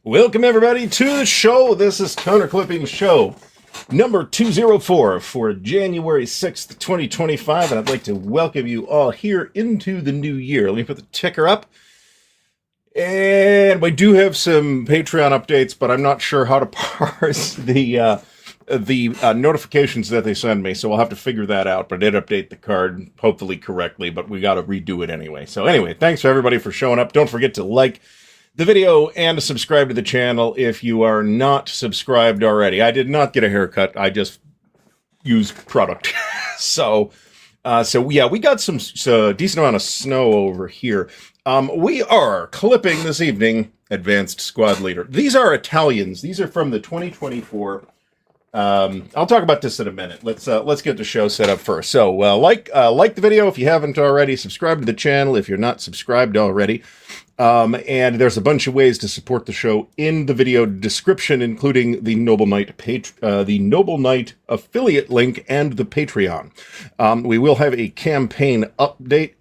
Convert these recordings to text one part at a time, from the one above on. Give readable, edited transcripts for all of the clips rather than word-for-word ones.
Welcome everybody to the show. This is Counterclipping Show number 204 for January 6th, 2025, and I'd like to welcome you all here into the new year. Let me put the ticker up. And we do have some Patreon updates, but I'm not sure how to parse the notifications that they send me, so I'll have to figure that out. But I did update the card, hopefully correctly, but we got to redo it anyway. So anyway, thanks for everybody for showing up. Don't forget to like the video and to subscribe to the channel if you are not subscribed already. I did not get a haircut. I just used product. So yeah, we got some decent amount of snow over here. We are clipping this evening Advanced Squad Leader. These are Italians. These are from the 2024. I'll talk about this in a minute. Let's get the show set up first. So like the video if you haven't already. Subscribe to the channel if you're not subscribed already. And there's a bunch of ways to support the show in the video description, including the Noble Knight affiliate link and the Patreon. We will have a campaign update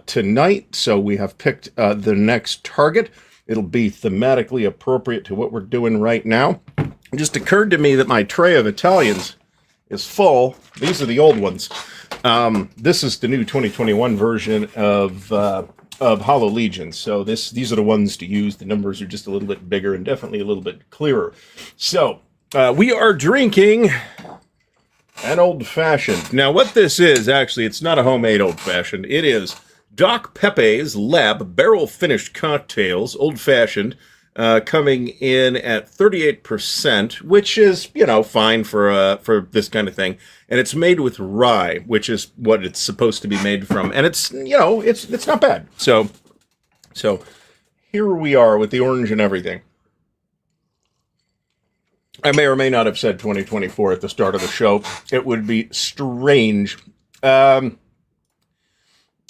tonight, so we have picked the next target. It'll be thematically appropriate to what we're doing right now. It just occurred to me that my tray of Italians is full. These are the old ones. This is the new 2021 version of Hollow Legion. So these are the ones to use. The numbers are just a little bit bigger and definitely a little bit clearer. So we are drinking an old-fashioned. Now what this is, actually, it's not a homemade old-fashioned. It is Doc Pepe's Lab barrel-finished cocktails, old-fashioned, coming in at 38%, which is, you know, fine for this kind of thing. And it's made with rye, which is what it's supposed to be made from. And it's, you know, it's not bad. So here we are with the orange and everything. I may or may not have said 2024 at the start of the show. It would be strange.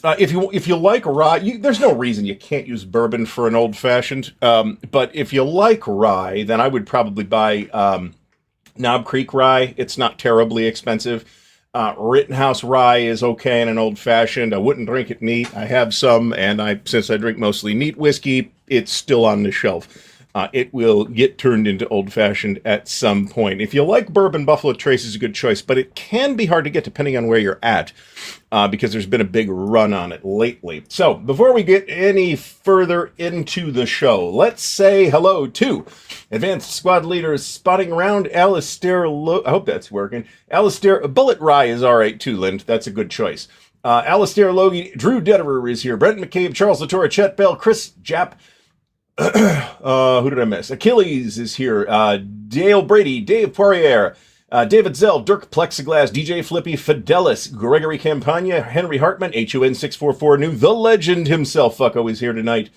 If you like rye, there's no reason you can't use bourbon for an old-fashioned. But if you like rye, then I would probably buy Knob Creek rye. It's not terribly expensive. Rittenhouse rye is okay in an old-fashioned. I wouldn't drink it neat. I have some, and since I drink mostly neat whiskey, it's still on the shelf. It will get turned into old-fashioned at some point. If you like bourbon, Buffalo Trace is a good choice, but it can be hard to get depending on where you're at, because there's been a big run on it lately. So, before we get any further into the show, let's say hello to Advanced Squad Leaders spotting around. Alistair, I hope that's working. Alistair, Bullet Rye is alright too, Lind. That's a good choice. Alistair Logie, Drew Detterer is here. Brent McCabe, Charles Latour, Chet Bell, Chris Japp, who did I miss? Achilles is here. Dale Brady, Dave Poirier, David Zell, Dirk Plexiglass, DJ Flippy, Fidelis, Gregory Campagna, Henry Hartman, HUN644 New, the legend himself, Fucko, is here tonight.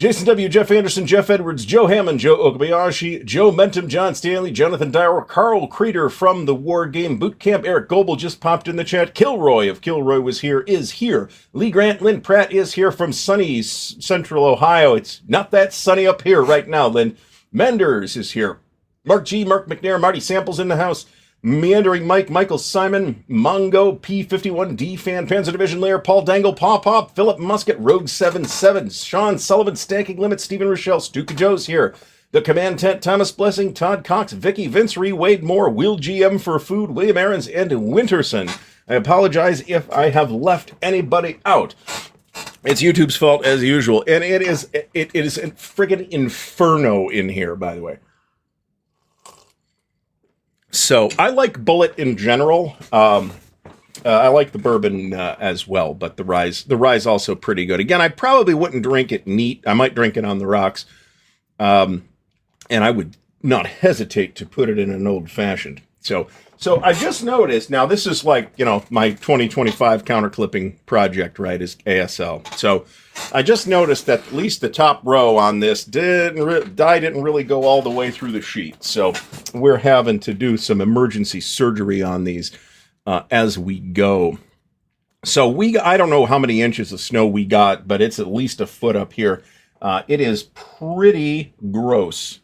Jason W., Jeff Anderson, Jeff Edwards, Joe Hammond, Joe Okabayashi, Joe Mentum, John Stanley, Jonathan Dyer, Carl Creeder from the Wargame Bootcamp, Eric Goebel just popped in the chat, Kilroy, if Kilroy was here, is here, Lee Grant, Lynn Pratt is here from sunny Central Ohio. It's not that sunny up here right now, Lynn. Menders is here. Mark G., Mark McNair, Marty Samples in the house. Meandering Mike, Michael Simon, Mongo, P51D Fan, Panzer Division Lair, Paul Dangle, Paw Pop, Philip Musket, Rogue77, Sean Sullivan, Stacking Limit, Stephen Rochelle, Stuka Joe's here. The Command Tent, Thomas Blessing, Todd Cox, Vicky, Vince Ree, Wade Moore, Will GM for Food, William Aarons, and Winterson. I apologize if I have left anybody out. It's YouTube's fault as usual, and it is a friggin' inferno in here, by the way. So, I like Bullet in general. I like the bourbon as well, but the rye's also pretty good. Again, I probably wouldn't drink it neat. I might drink it on the rocks. And I would not hesitate to put it in an old-fashioned. So I just noticed, now this is like, you know, my 2025 counterclipping project, right, is ASL. So I just noticed that at least the top row on this didn't really go all the way through the sheet. So we're having to do some emergency surgery on these as we go. So I don't know how many inches of snow we got, but it's at least a foot up here. It is pretty gross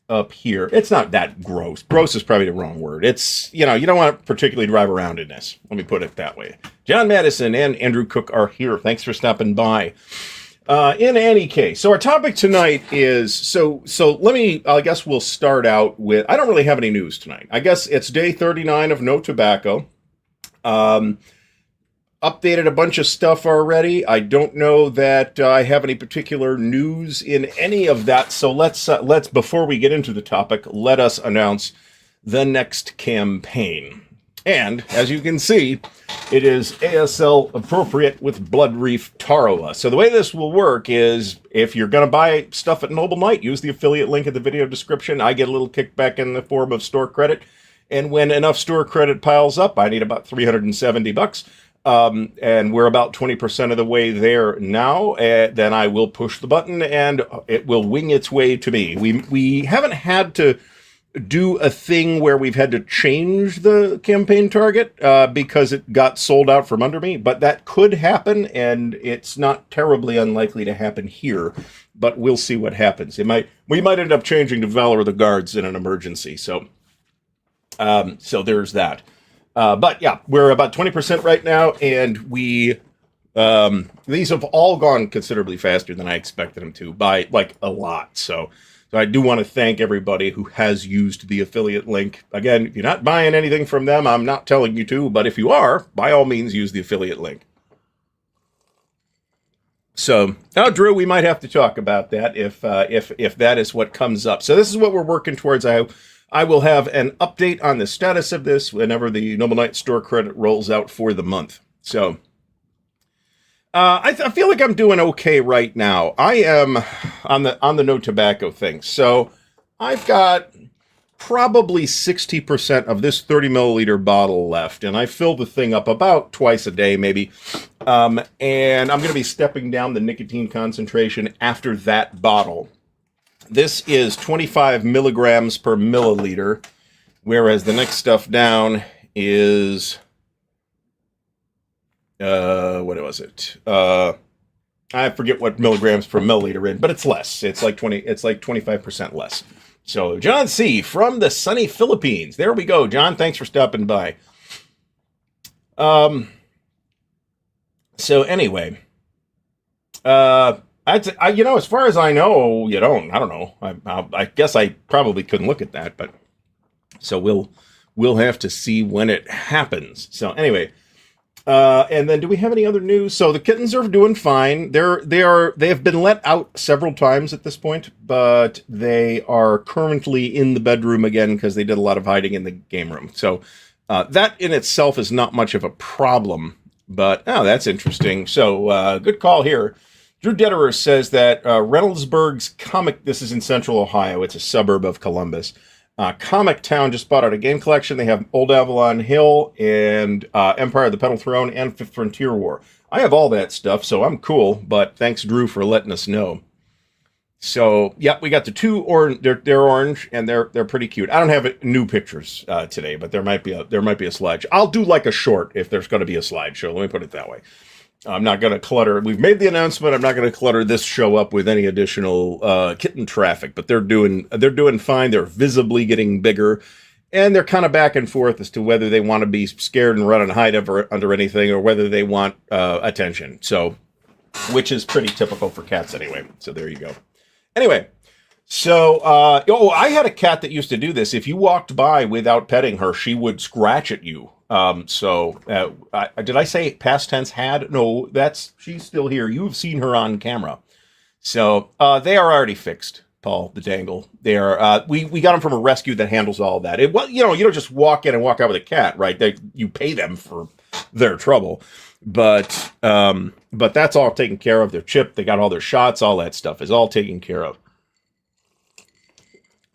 up here. It's not that gross. Gross is probably the wrong word. It's, you know, you don't want to particularly drive around in this. Let me put it that way. John Madison and Andrew Cook are here. Thanks for stopping by. In any case, so our topic tonight is I guess we'll start out with, I don't really have any news tonight. I guess it's day 39 of No Tobacco. Updated a bunch of stuff already. I don't know that I have any particular news in any of that. So let's before we get into the topic, let us announce the next campaign. And as you can see, it is ASL appropriate with Blood Reef Tarawa. So the way this will work is if you're going to buy stuff at Noble Knight, use the affiliate link in the video description. I get a little kickback in the form of store credit. And when enough store credit piles up, I need about $370. And we're about 20% of the way there now. Then I will push the button and it will wing its way to me. We haven't had to do a thing where we've had to change the campaign target because it got sold out from under me, but that could happen, and it's not terribly unlikely to happen here, but we'll see what happens. We might end up changing to Valor of the Guards in an emergency, so there's that. But yeah, we're about 20% right now, and these have all gone considerably faster than I expected them to, by like a lot, so I do want to thank everybody who has used the affiliate link. Again, if you're not buying anything from them, I'm not telling you to, but if you are, by all means, use the affiliate link. So, now, Drew, we might have to talk about that if that is what comes up. So this is what we're working towards. I will have an update on the status of this whenever the Noble Knight store credit rolls out for the month. So I feel like I'm doing okay right now. I am on the No Tobacco thing. So I've got probably 60% of this 30 milliliter bottle left, and I fill the thing up about twice a day, maybe. And I'm going to be stepping down the nicotine concentration after that bottle. This is 25 milligrams per milliliter, whereas the next stuff down is... what was it? I forget what milligrams per milliliter in, but it's less. It's like 25% less. So John C. from the sunny Philippines. There we go. John, thanks for stopping by. So anyway, as far as I know, you don't. I don't know. I guess I probably couldn't look at that, but so we'll have to see when it happens. So anyway. And then do we have any other news? So the kittens are doing fine. They have been let out several times at this point, but they are currently in the bedroom again because they did a lot of hiding in the game room. So that in itself is not much of a problem, but that's interesting. So good call here. Drew Detterer says that Reynoldsburg's this is in Central Ohio. It's a suburb of Columbus. Comic Town just bought out a game collection. They have Old Avalon Hill and Empire of the Petal Throne and Fifth Frontier War. I have all that stuff, so I'm cool, but thanks, Drew, for letting us know. So, yeah, we got the two orange. They're orange, and they're pretty cute. I don't have new pictures today, but there might be a slideshow. I'll do like a short if there's going to be a slideshow. Let me put it that way. I'm not going to clutter. We've made the announcement. I'm not going to clutter this show up with any additional kitten traffic, but they're doing fine. They're visibly getting bigger, and they're kind of back and forth as to whether they want to be scared and run and hide under anything, or whether they want attention. So, which is pretty typical for cats anyway. So there you go. Anyway, so I had a cat that used to do this. If you walked by without petting her, she would scratch at you. Did I say past tense had? No, she's still here. You've seen her on camera. So, they are already fixed, Paul, the dangle. They are, we got them from a rescue that handles all that. You don't just walk in and walk out with a cat, right? You pay them for their trouble. But that's all taken care of. They're chipped. They got all their shots. All that stuff is all taken care of.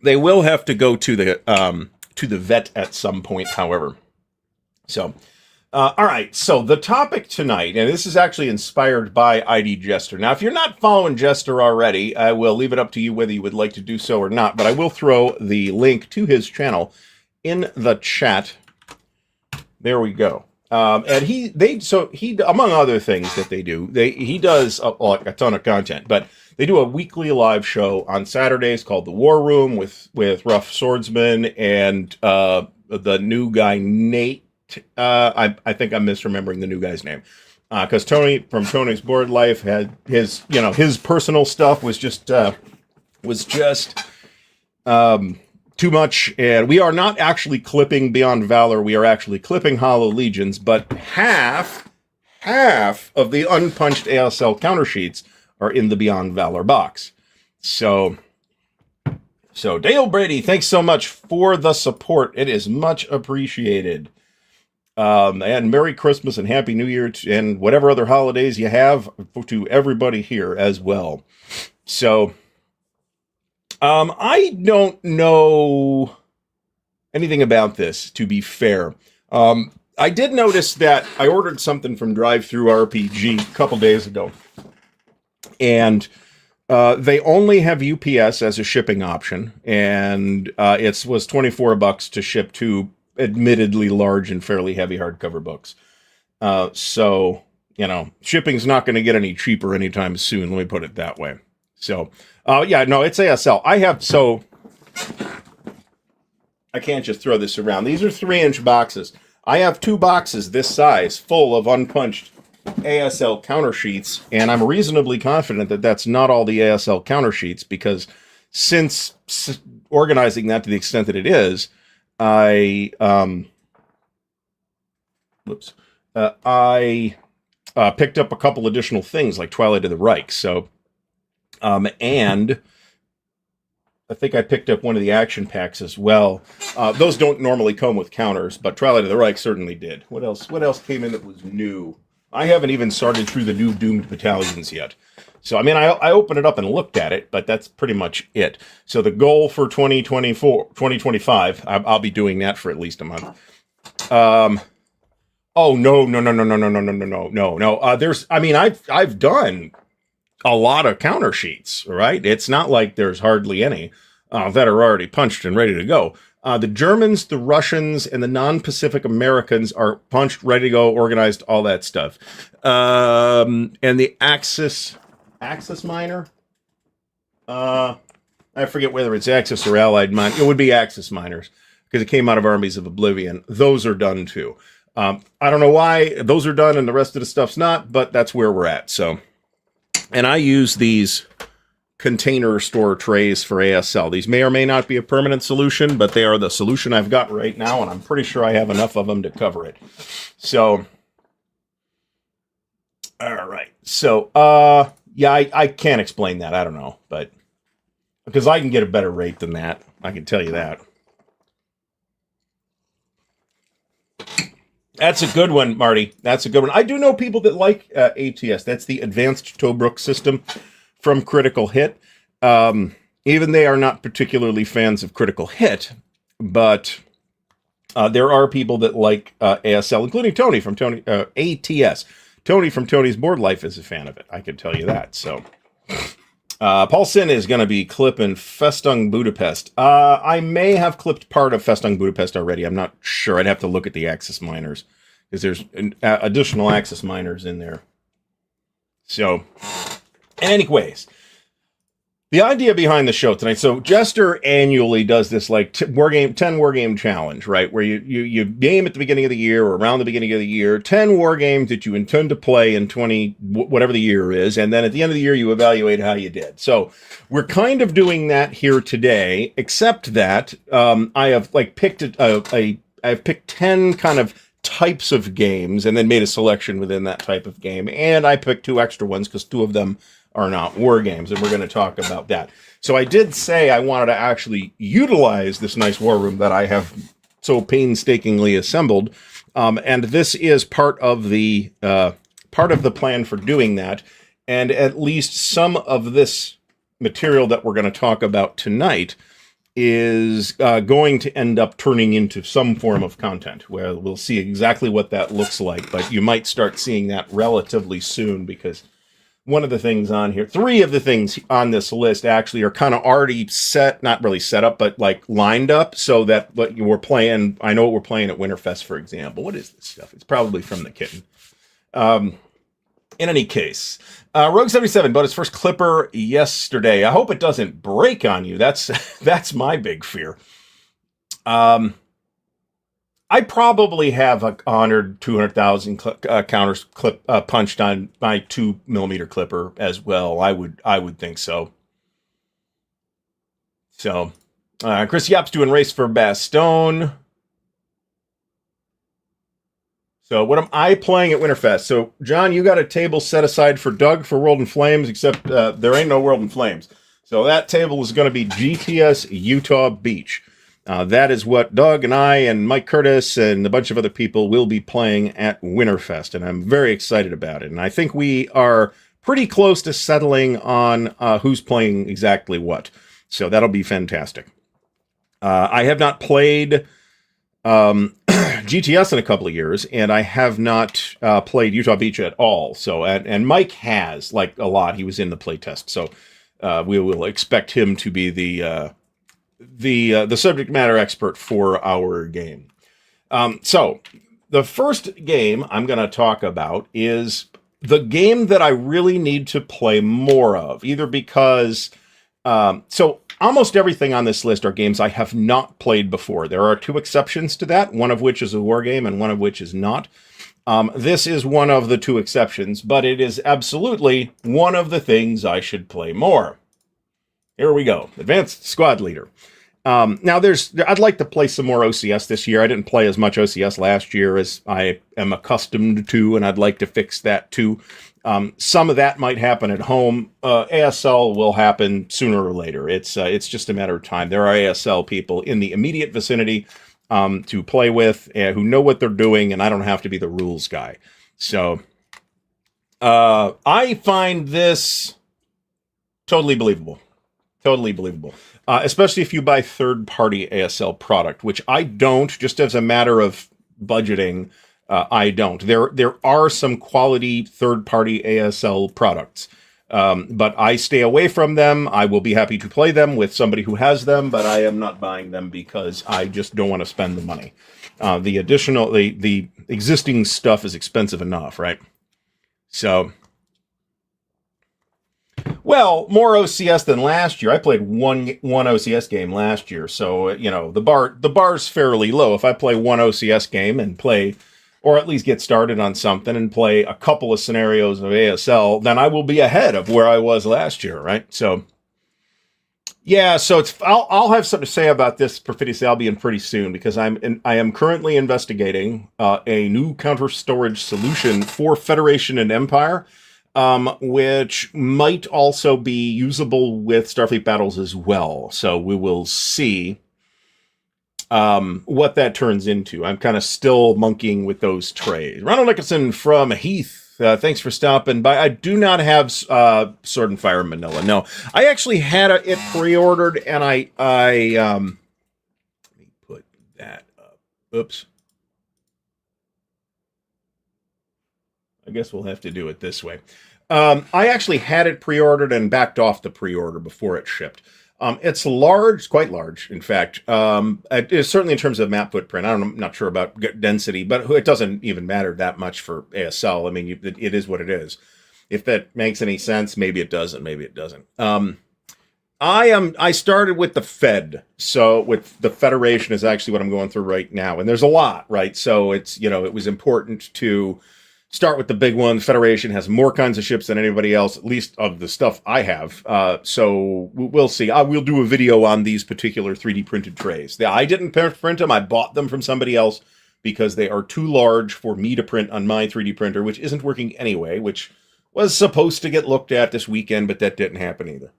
They will have to go to the vet at some point, however. So, all right. So the topic tonight, and this is actually inspired by ID Jester. Now, if you're not following Jester already, I will leave it up to you whether you would like to do so or not. But I will throw the link to his channel in the chat. There we go. And he among other things that they do, he does a ton of content, but they do a weekly live show on Saturdays called The War Room with Rough Swordsman and the new guy Nate. I think I'm misremembering the new guy's name. because Tony from Tony's Board Life had his personal stuff was just too much, and we are not actually clipping Beyond Valor. We are actually clipping Hollow Legions, but half of the unpunched ASL counter sheets are in the Beyond Valor box. So Dale Brady, thanks so much for the support. It is much appreciated. And Merry Christmas and Happy New Year and whatever other holidays you have to everybody here as well. So, I don't know anything about this, to be fair. I did notice that I ordered something from Drive-Thru RPG a couple days ago, and they only have UPS as a shipping option, and it was $24 to ship 2 admittedly large and fairly heavy hardcover books. So, shipping's not going to get any cheaper anytime soon, let me put it that way. So, it's ASL. I can't just throw this around. These are 3-inch boxes. I have 2 boxes this size full of unpunched ASL counter sheets, and I'm reasonably confident that that's not all the ASL counter sheets, because since organizing that to the extent that it is, I picked up a couple additional things like Twilight of the Reich. So, and I think I picked up one of the action packs as well. Those don't normally come with counters, but Twilight of the Reich certainly did. What else came in that was new? I haven't even started through the new Doomed Battalions yet. So, I opened it up and looked at it, but that's pretty much it. So the goal for 2025, I'll be doing that for at least a month. Oh, no. I've done a lot of counter sheets, right? It's not like there's hardly any that are already punched and ready to go. The Germans, the Russians, and the non-Pacific Americans are punched, ready to go, organized, all that stuff. And the Axis Minor? I forget whether it's Axis or Allied Minor. It would be Axis Miners, because it came out of Armies of Oblivion. Those are done too. I don't know why those are done and the rest of the stuff's not, but that's where we're at. So, and I use these container store trays for ASL. These may or may not be a permanent solution, but they are the solution I've got right now, and I'm pretty sure I have enough of them to cover it. So, all right. So, I can't explain that. I don't know, but because I can get a better rate than that, I can tell you that. That's a good one, Marty. That's a good one. I do know people that like ATS. That's the Advanced Tobruk system from Critical Hit. Even they are not particularly fans of Critical Hit, but there are people that like ASL, including Tony from ATS. Tony from Tony's Board Life is a fan of it. I can tell you that. So, Paul Sin is going to be clipping Festung Budapest. I may have clipped part of Festung Budapest already. I'm not sure. I'd have to look at the Axis Miners, because there's additional Axis Miners in there. So, anyways, the idea behind the show tonight. So Jester annually does this like 10 Wargame challenge, right? Where you game at the beginning of the year or around the beginning of the year, 10 Wargames that you intend to play in whatever the year is. And then at the end of the year, you evaluate how you did. So we're kind of doing that here today, except that I have picked I've picked 10 kind of types of games and then made a selection within that type of game. And I picked 2 extra ones because 2 of them are not war games, and we're going to talk about that. So I did say I wanted to actually utilize this nice war room that I have so painstakingly assembled, and this is part of the plan for doing that. And at least some of this material that we're going to talk about tonight is going to end up turning into some form of content, where we'll see exactly what that looks like. But you might start seeing that relatively soon, because one of the things on here, 3 of the things on this list actually are kind of already set, not really set up, but like lined up, so that what you were playing, I know what we're playing at Winterfest, for example. What is this stuff? It's probably from the kitten. In any case, Rogue 77 bought his first clipper yesterday. I hope it doesn't break on you. That's my big fear. I I probably have 100, 200,000 counters punched on my 2 millimeter clipper as well. I would think so. So, Chris Yap's doing Race for Bastogne. So, what am I playing at Winterfest? So, John, you got a table set aside for Doug for World in Flames, except there ain't no World in Flames. So, that table is going to be GTS Utah Beach. That is what Doug and I and Mike Curtis and a bunch of other people will be playing at Winterfest, and I'm very excited about it. And I think we are pretty close to settling on who's playing exactly what. So that'll be fantastic. I have not played GTS in a couple of years, and I have not played Utah Beach at all. So, and Mike has, like, a lot. He was in the playtest, so we will expect him to be the subject matter expert for our game. So the first game I'm going to talk about is the game that I really need to play more of, either because so almost everything on this list are games I have not played before. There are 2 exceptions to that, one of which is a war game and one of which is not. This is one of the 2 exceptions, but it is absolutely one of the things I should play more. Here we go. Advanced Squad Leader. Now I'd like to play some more OCS this year. I didn't play as much OCS last year as I am accustomed to, and I'd like to fix that too. Some of that might happen at home. ASL will happen sooner or later. It's just a matter of time. There are ASL people in the immediate vicinity to play with who know what they're doing, and I don't have to be the rules guy. So I find this totally believable. Totally believable. Especially if you buy third-party ASL product, which I don't, just as a matter of budgeting. I don't. There are some quality third-party ASL products, but I stay away from them. I will be happy to play them with somebody who has them, but I am not buying them because I just don't want to spend the money. The existing stuff is expensive enough, right? So, well, more OCS than last year. I played one OCS game last year, so the bar's fairly low. If I play one OCS game and play, or at least get started on something and play a couple of scenarios of ASL, then I will be ahead of where I was last year, right? So, yeah, so I'll have something to say about this Perfidious Albion pretty soon, because I am currently investigating a new counter storage solution for Federation and Empire, which might also be usable with Starfleet battles as well. So we will see what that turns into. I'm kind of still monkeying with those trays. Ronald Nicholson from Heath, thanks for stopping by. I do not have Sword and Fire Manila. No, I actually had it pre-ordered, and I let me put that up. Oops. I guess we'll have to do it this way. I actually had it pre-ordered and backed off the pre-order before it shipped. It's large, quite large, in fact. It is certainly in terms of map footprint. I'm not sure about density, but it doesn't even matter that much for ASL. I mean, it is what it is. If that makes any sense, maybe it doesn't, maybe it doesn't. I started with the Fed, so with the Federation is actually what I'm going through right now, and there's a lot, right? So it's, it was important to start with the big one. The Federation has more kinds of ships than anybody else, at least of the stuff I have. So we'll see. We'll do a video on these particular 3D printed trays. I didn't print them. I bought them from somebody else because they are too large for me to print on my 3D printer, which isn't working anyway, which was supposed to get looked at this weekend, but that didn't happen either.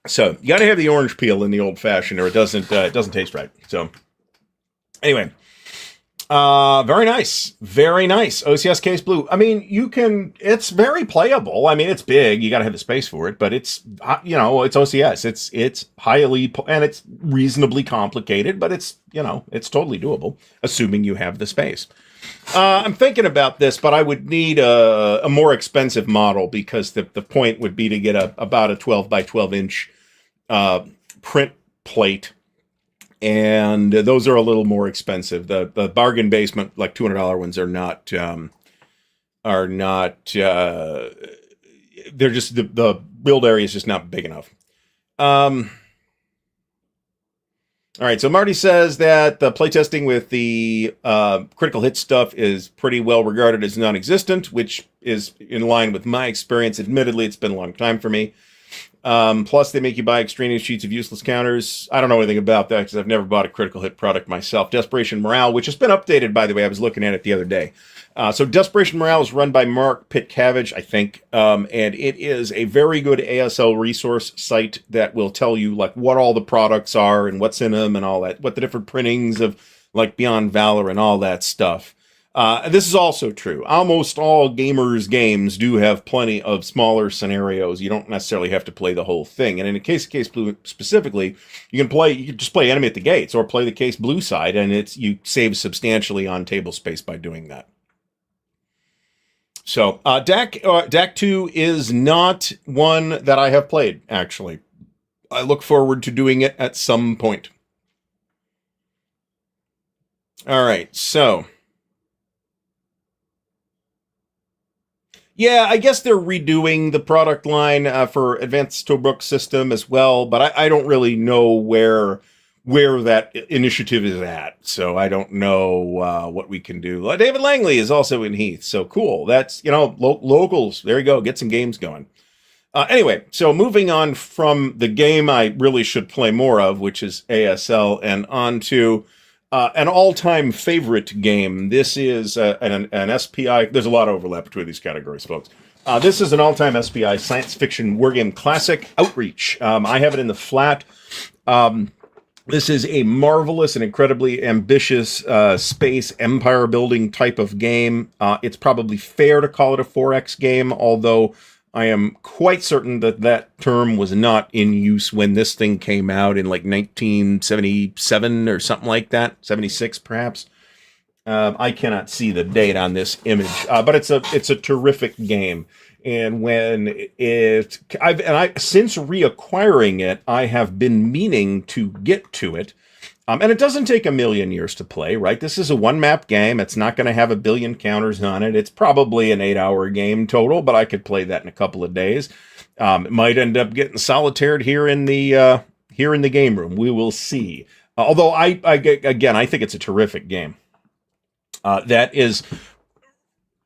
So you got to have the orange peel in the old fashioned, or it doesn't taste right. So anyway. Very nice. Very nice. OCS Case Blue. I mean, it's very playable. I mean, it's big. You got to have the space for it, but it's, it's OCS. It's highly, and it's reasonably complicated, but it's totally doable, assuming you have the space. I'm thinking about this, but I would need a more expensive model, because the point would be to get about a 12 by 12 inch, print plate. And those are a little more expensive. The bargain basement, like $200 ones, are not. They're just the build area is just not big enough. All right, so Marty says that the playtesting with the critical hit stuff is pretty well regarded as non-existent, which is in line with my experience. Admittedly, it's been a long time for me. Plus, they make you buy extraneous sheets of useless counters. I don't know anything about that because I've never bought a critical hit product myself. Desperation Morale, which has been updated, by the way. I was looking at it the other day. So Desperation Morale is run by Mark Pitcavage, I think, and it is a very good ASL resource site that will tell you like what all the products are and what's in them and all that, what the different printings of like Beyond Valor and all that stuff. This is also true. Almost all gamers' games do have plenty of smaller scenarios. You don't necessarily have to play the whole thing. And in a Case Blue specifically, you can just play Enemy at the Gates or play the Case Blue side, and you save substantially on table space by doing that. So DAC 2 is not one that I have played, actually. I look forward to doing it at some point. All right, so yeah, I guess they're redoing the product line for Advanced Tobruk system as well, but I don't really know where that initiative is at, so I don't know what we can do. David Langley is also in Heath, so cool. That's, locals. There you go. Get some games going. Anyway, so moving on from the game I really should play more of, which is ASL, and on to an all-time favorite game. This is an SPI. There's a lot of overlap between these categories, folks. This is an all-time SPI science fiction wargame classic, Outreach. I have it in the flat. This is a marvelous and incredibly ambitious space empire building type of game. It's probably fair to call it a 4X game, although I am quite certain that term was not in use when this thing came out in like 1977 or something like that, 76 perhaps. I cannot see the date on this image, but it's a terrific game. And when since reacquiring it, I have been meaning to get to it. And it doesn't take a million years to play, right? This is a one-map game. It's not going to have a billion counters on it. It's probably an 8-hour game total, but I could play that in a couple of days. It might end up getting solitaired here in the game room. We will see. Although I think it's a terrific game. That is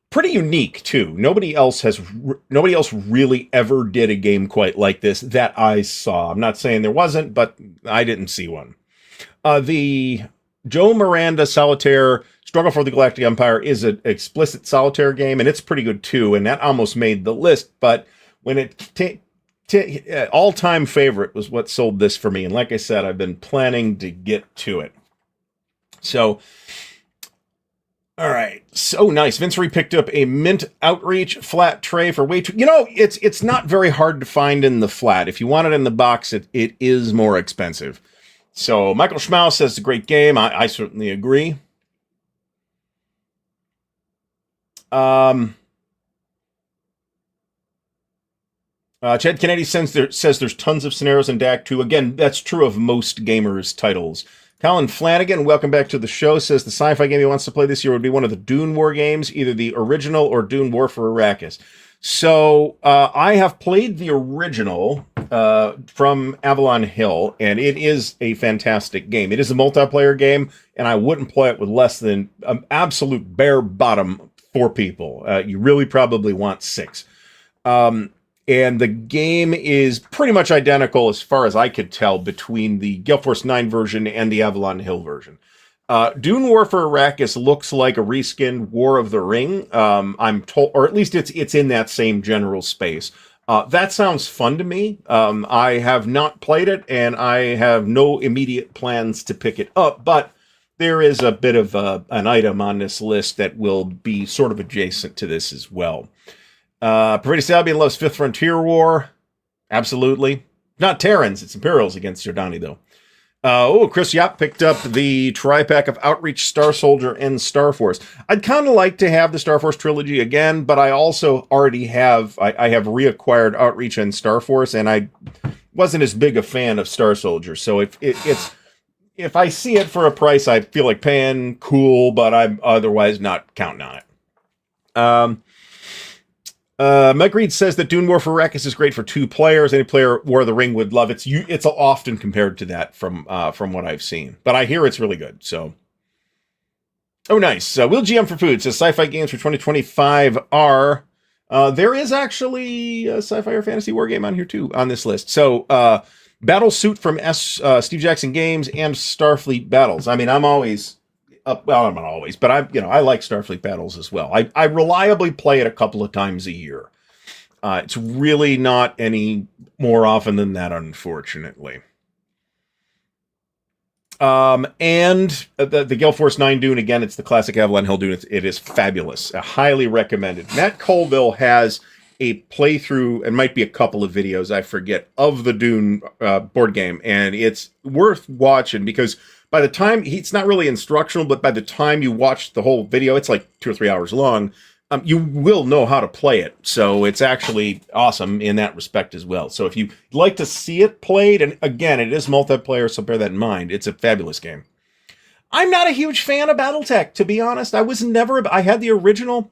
pretty unique too. Nobody else really ever did a game quite like this that I saw. I'm not saying there wasn't, but I didn't see one. The Joe Miranda Solitaire Struggle for the Galactic Empire is an explicit solitaire game, and it's pretty good too, and that almost made the list, but when all-time favorite was what sold this for me, and like I said, I've been planning to get to it. So, all right, so nice. Vince Ree picked up a Mint Outreach flat tray for way too... it's not very hard to find in the flat. If you want it in the box, it is more expensive. So Michael Schmau says it's a great game. I certainly agree. Chad Kennedy says there's tons of scenarios in DAC 2. Again, that's true of most gamers' titles. Colin Flanagan, welcome back to the show, says the sci-fi game he wants to play this year would be one of the Dune War games, either the original or Dune War for Arrakis. So I have played the original from Avalon Hill, and it is a fantastic game. It is a multiplayer game, and I wouldn't play it with less than an absolute bare bottom 4 people. You really probably want 6. And the game is pretty much identical, as far as I could tell, between the Gale Force 9 version and the Avalon Hill version. Dune War for Arrakis looks like a reskinned War of the Ring. I'm told, or at least it's in that same general space. That sounds fun to me. I have not played it, and I have no immediate plans to pick it up, but there is a bit of an item on this list that will be sort of adjacent to this as well. Perfidious Albion loves 5th Frontier War. Absolutely. Not Terrans, it's Imperials against Jordani, though. Chris Yap picked up the tri-pack of Outreach, Star Soldier, and Star Force. I'd kind of like to have the Star Force trilogy again, but I also already have, I have reacquired Outreach and Star Force, and I wasn't as big a fan of Star Soldier. So if I see it for a price I feel like paying, cool, but I'm otherwise not counting on it. Mike Reed says that Dune War for Arrakis is great for 2 players. Any player War of the Ring would love it. It's often compared to that from what I've seen. But I hear it's really good, so... Oh, nice. Will GM for Food says sci-fi games for 2025 are... there is actually a sci-fi or fantasy war game on here, too, on this list. So, Battle Suit from Steve Jackson Games and Starfleet Battles. I mean, I'm always... well, I'm not always, but I like Starfleet Battles as well. I reliably play it a couple of times a year. It's really not any more often than that, unfortunately. And the Gale Force 9 Dune, again, it's the classic Avalon Hill Dune. It is fabulous. Highly recommended. Matt Colville has a playthrough, and might be a couple of videos, I forget, of the Dune board game, and it's worth watching because by the time, it's not really instructional, but by the time you watch the whole video, it's like 2 or 3 hours long, you will know how to play it. So it's actually awesome in that respect as well. So if you like to see it played, and again, it is multiplayer, so bear that in mind, it's a fabulous game. I'm not a huge fan of Battletech, to be honest. I had the original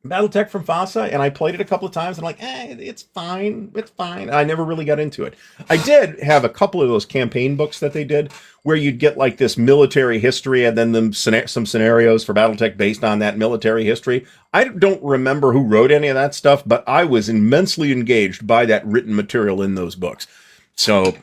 Battletech from FASA, and I played it a couple of times, and I'm like, it's fine. It's fine. I never really got into it. I did have a couple of those campaign books that they did, where you'd get like this military history, and then some scenarios for Battletech based on that military history. I don't remember who wrote any of that stuff, but I was immensely engaged by that written material in those books. So...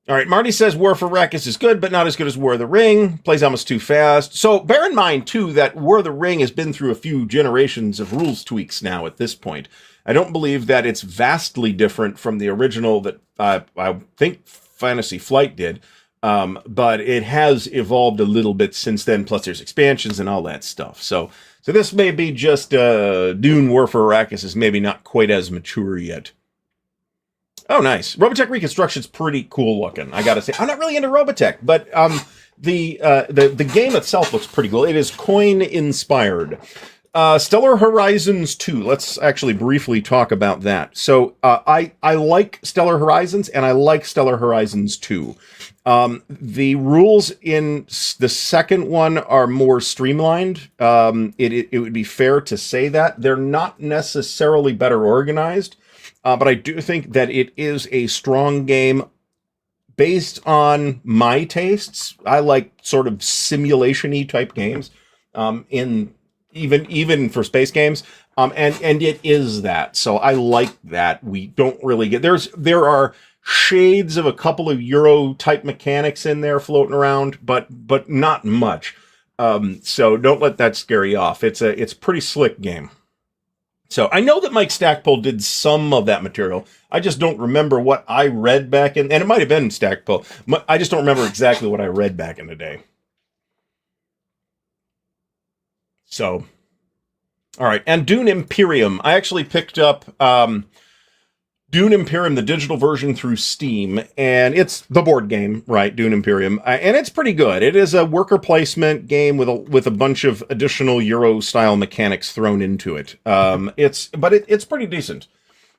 All right, Marty says War for Arrakis is good, but not as good as War of the Ring. Plays almost too fast. So bear in mind, too, that War of the Ring has been through a few generations of rules tweaks now at this point. I don't believe that it's vastly different from the original that I think Fantasy Flight did, but it has evolved a little bit since then, plus there's expansions and all that stuff. So this may be just Dune War for Arrakis is maybe not quite as mature yet. Oh, nice. Robotech Reconstruction's pretty cool looking, I gotta say. I'm not really into Robotech, but the game itself looks pretty cool. It is coin-inspired. Stellar Horizons 2. Let's actually briefly talk about that. So, I like Stellar Horizons, and I like Stellar Horizons 2. The rules in the second one are more streamlined. It would be fair to say that. They're not necessarily better organized. But I do think that it is a strong game based on my tastes. I like sort of simulation-y type games, even for space games. And it is that. So I like that. We don't really get... There are shades of a couple of Euro type mechanics in there floating around, but not much. So don't let that scare you off. It's a pretty slick game. So I know that Mike Stackpole did some of that material. I just don't remember what I read back in, and it might have been Stackpole. I just don't remember exactly what I read back in the day. So, all right. And Dune Imperium. I actually picked up Dune Imperium, the digital version through Steam, and it's the board game, right? Dune Imperium, and it's pretty good. It is a worker placement game with a bunch of additional Euro-style mechanics thrown into it. It's pretty decent.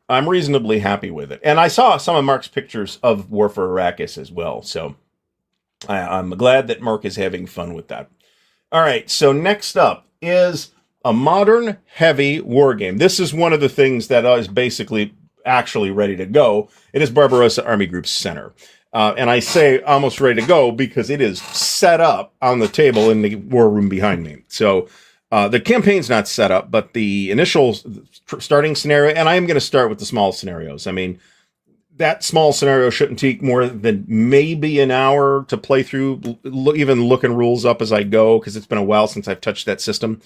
I'm reasonably happy with it, and I saw some of Mark's pictures of War for Arrakis as well, so I'm glad that Mark is having fun with that. All right, so next up is a modern, heavy war game. This is one of the things that is basically actually ready to go. It is Barbarossa Army Group Center. And I say almost ready to go because it is set up on the table in the war room behind me. So the campaign's not set up, but the initial starting scenario, and I am going to start with the small scenarios. I mean, that small scenario shouldn't take more than maybe an hour to play through, even looking rules up as I go, because it's been a while since I've touched that system.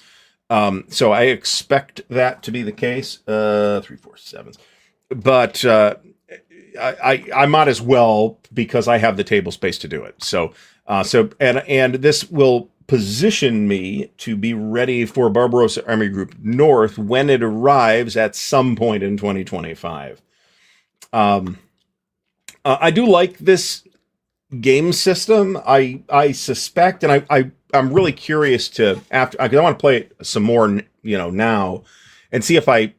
So I expect that to be the case. 3, 4, 7. But I might as well because I have the table space to do it. So this will position me to be ready for Barbarossa Army Group North when it arrives at some point in 2025. I do like this game system. I suspect, and I'm really curious to because I want to play it some more, now, and see if I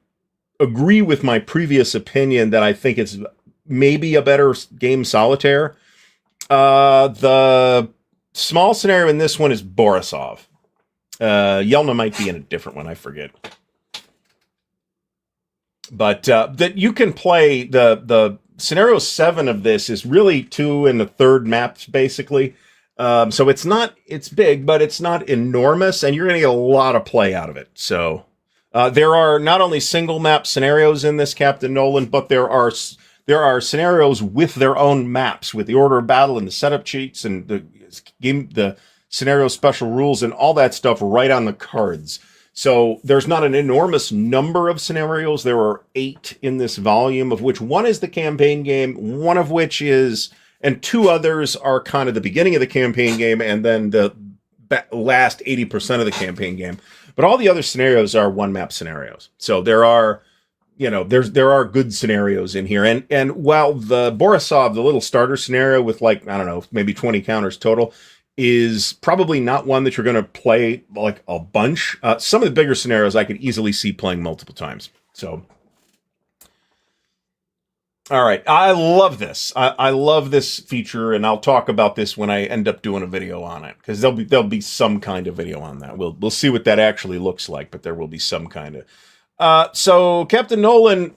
agree with my previous opinion that I think it's maybe a better game solitaire. The small scenario in this one is Borisov. Yelna might be in a different one. I forget. But that you can play the scenario 7 of this is really 2 and a third maps basically. So it's big, but it's not enormous, and you're going to get a lot of play out of it. So there are not only single map scenarios in this, Captain Nolan, but there are scenarios with their own maps, with the order of battle and the setup cheats and the scenario special rules and all that stuff right on the cards. So there's not an enormous number of scenarios. There are 8 in this volume, of which 1 is the campaign game, one of which is, and 2 others are kind of the beginning of the campaign game and then the last 80% of the campaign game. But all the other scenarios are one map scenarios. So there are, there are good scenarios in here. And while the Borisov, the little starter scenario with like, I don't know, maybe 20 counters total, is probably not one that you're going to play like a bunch. Some of the bigger scenarios I could easily see playing multiple times. So, all right. I love this. I love this feature, and I'll talk about this when I end up doing a video on it, because there'll be some kind of video on that. We'll see what that actually looks like, but there will be some kind of. So Captain Nolan,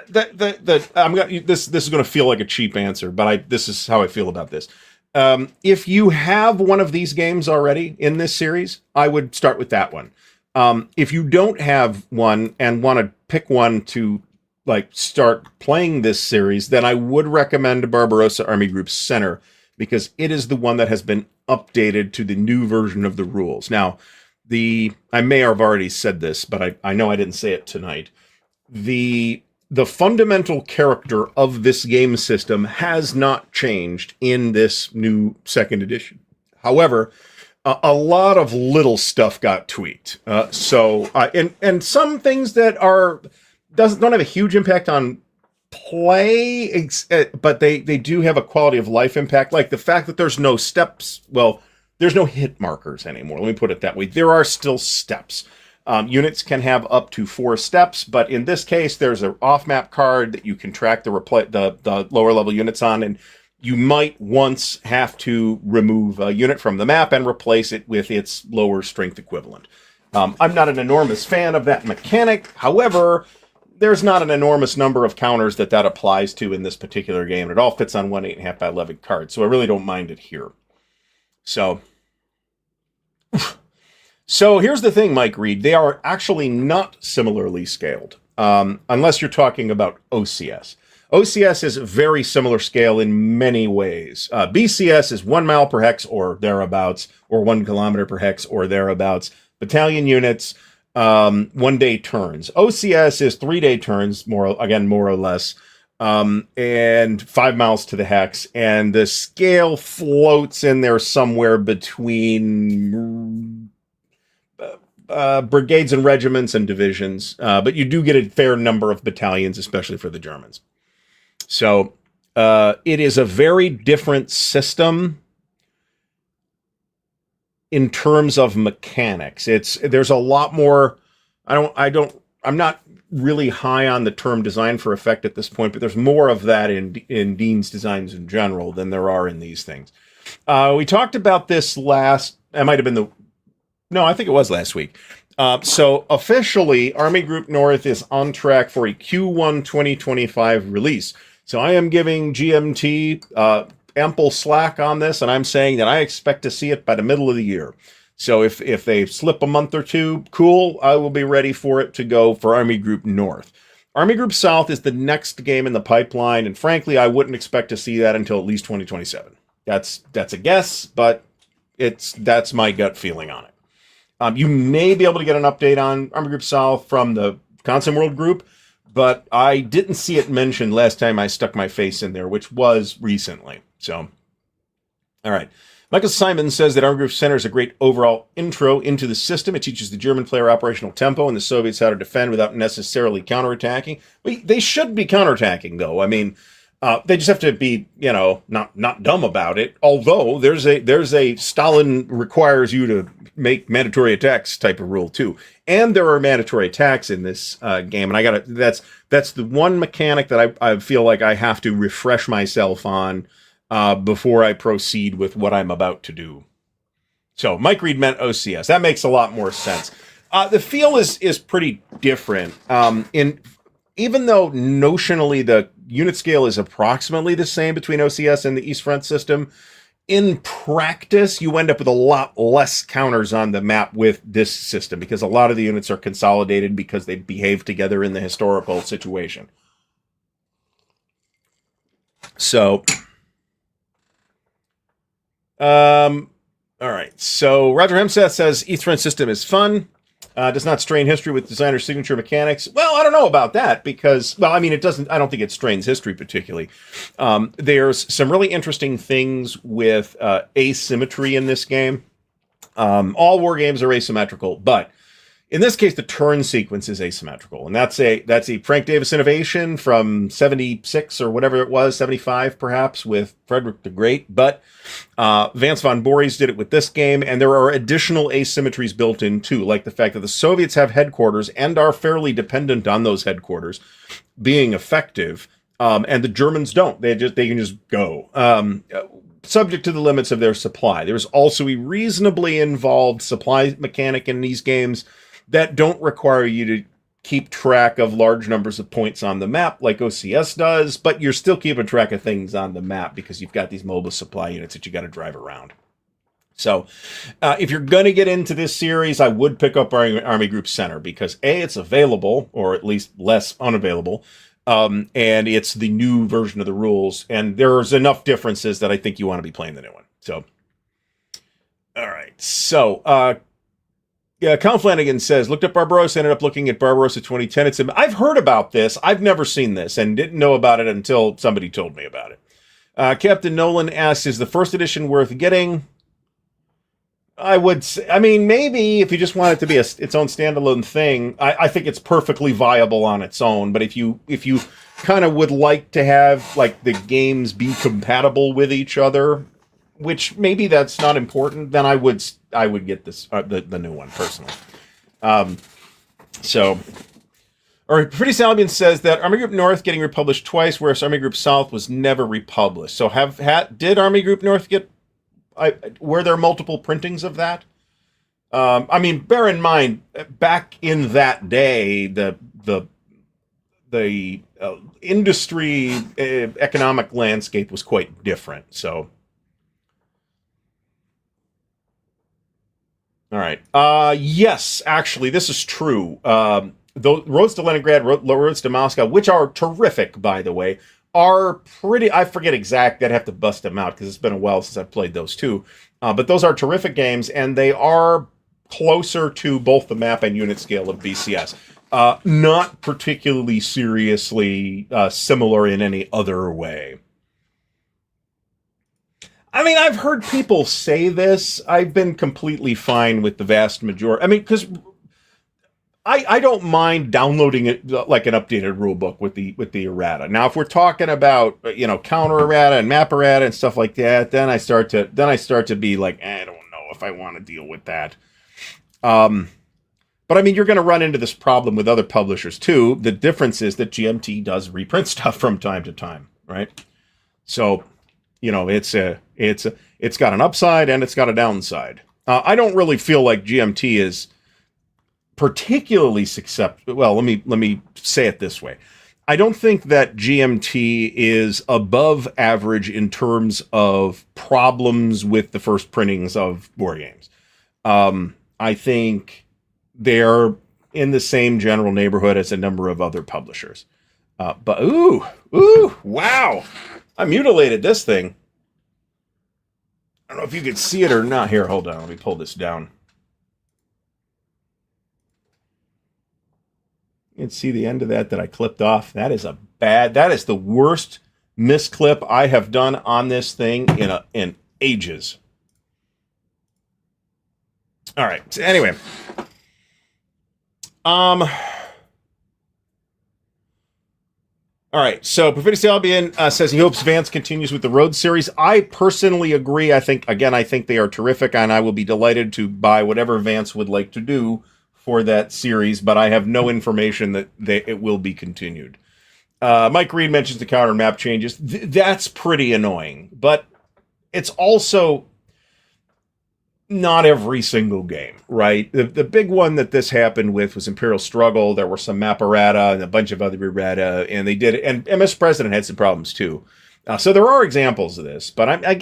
this is going to feel like a cheap answer, but this is how I feel about this. If you have one of these games already in this series, I would start with that one. If you don't have one and want to pick one to like start playing this series, then I would recommend Barbarossa Army Group Center, because it is the one that has been updated to the new version of the rules. Now, I may have already said this, but I know I didn't say it tonight. The fundamental character of this game system has not changed in this new second edition. However, a lot of little stuff got tweaked. And some things that don't have a huge impact on play, but they do have a quality of life impact, like the fact that there's no steps. Well, there's no hit markers anymore. Let me put it that way. There are still steps. Units can have up to 4 steps, but in this case, there's an off-map card that you can track the lower level units on, and you might once have to remove a unit from the map and replace it with its lower strength equivalent. I'm not an enormous fan of that mechanic. However, there's not an enormous number of counters that applies to in this particular game. It all fits on one 8.5 by 11 card, so I really don't mind it here. So here's the thing, Mike Reed. They are actually not similarly scaled, unless you're talking about OCS. OCS is a very similar scale in many ways. BCS is 1 mile per hex or thereabouts, or 1 kilometer per hex or thereabouts. Battalion units, 1-day turns. OCS is 3-day turns, more or less, and 5 miles to the hex. And the scale floats in there somewhere between brigades and regiments and divisions, but you do get a fair number of battalions, especially for the Germans. So it is a very different system in terms of mechanics. There's a lot more. I'm not really high on the term design for effect at this point, but there's more of that in Dean's designs in general than there are in these things. We talked about this it might have been I think it was last week. So officially, Army Group North is on track for a Q1 2025 release. So I am giving GMT ample slack on this, and I'm saying that I expect to see it by the middle of the year. So if they slip a month or two, cool, I will be ready for it to go for Army Group North. Army Group South is the next game in the pipeline, and frankly, I wouldn't expect to see that until at least 2027. That's a guess, but that's my gut feeling on it. You may be able to get an update on Army Group South from the Consim World Group, but I didn't see it mentioned last time I stuck my face in there, which was recently. So, all right. Michael Simon says that Army Group Center is a great overall intro into the system. It teaches the German player operational tempo and the Soviets how to defend without necessarily counterattacking. They should be counterattacking, though. I mean, they just have to be, not dumb about it. Although there's a Stalin requires you to make mandatory attacks type of rule too, and there are mandatory attacks in this game. And that's the one mechanic that I feel like I have to refresh myself on before I proceed with what I'm about to do. So Mike Reed meant OCS. That makes a lot more sense. The feel is pretty different. Even though notionally the unit scale is approximately the same between OCS and the East Front system, in practice, you end up with a lot less counters on the map with this system because a lot of the units are consolidated because they behave together in the historical situation. So, all right. So Roger Hemseth says East Front system is fun. Does not strain history with designer signature mechanics. Well, I don't know about that because, well, I mean, it doesn't, I don't think it strains history particularly. There's some really interesting things with asymmetry in this game. All war games are asymmetrical, but in this case, the turn sequence is asymmetrical. And that's a Frank Davis innovation from 76 or whatever it was, 75 perhaps, with Frederick the Great. But Vance von Voorhees did it with this game, and there are additional asymmetries built in too, like the fact that the Soviets have headquarters and are fairly dependent on those headquarters being effective, and the Germans don't. They can just go. Subject to the limits of their supply. There's also a reasonably involved supply mechanic in these games that don't require you to keep track of large numbers of points on the map like OCS does, but you're still keeping track of things on the map because you've got these mobile supply units that you got to drive around. So if you're going to get into this series, I would pick up Army Group Center because A, it's available, or at least less unavailable, and it's the new version of the rules, and there's enough differences that I think you want to be playing the new one. So, all right. So, yeah, Count Flanagan says, looked up Barbarossa, ended up looking at Barbarossa 2010. I've heard about this. I've never seen this and didn't know about it until somebody told me about it. Captain Nolan asks, is the first edition worth getting? I would say, I mean, maybe if you just want it to be its own standalone thing, I think it's perfectly viable on its own. But if you kind of would like to have like the games be compatible with each other, which maybe that's not important, then I would get this the new one personally. So, or Pretty Salbian says that Army Group North getting republished twice, whereas Army Group South was never republished. So did Army Group North get? Were there multiple printings of that? I mean, bear in mind, back in that day, the industry economic landscape was quite different. So. All right. Yes, actually, this is true. The roads to Leningrad, roads to Moscow, which are terrific, by the way, are pretty... I forget exact. I'd have to bust them out because it's been a while since I've played those two. But those are terrific games, and they are closer to both the map and unit scale of BCS. Not particularly seriously similar in any other way. I mean, I've heard people say this. I've been completely fine with the vast majority. I mean, because I don't mind downloading it like an updated rule book with the errata. Now, if we're talking about counter errata and map errata and stuff like that, then I start to be like, I don't know if I want to deal with that. But I mean, you're going to run into this problem with other publishers too. The difference is that GMT does reprint stuff from time to time, right? So. It's got an upside and it's got a downside. I don't really feel like GMT is particularly successful. Well, let me say it this way. I don't think that GMT is above average in terms of problems with the first printings of war games. I think they're in the same general neighborhood as a number of other publishers. But ooh, wow. I mutilated this thing. I don't know if you can see it or not. Here, hold on. Let me pull this down. You can see the end of that I clipped off. That is the worst misclip I have done on this thing in ages. All right. So anyway. All right, so Perfidious Albion says he hopes Vance continues with the Road series. I personally agree. I think they are terrific, and I will be delighted to buy whatever Vance would like to do for that series, but I have no information that it will be continued. Mike Reed mentions the counter map changes. That's pretty annoying, but it's also... not every single game, right? The big one that this happened with was Imperial Struggle. There were some map errata and a bunch of other errata, and they did it. And MS President had some problems too. So there are examples of this, but I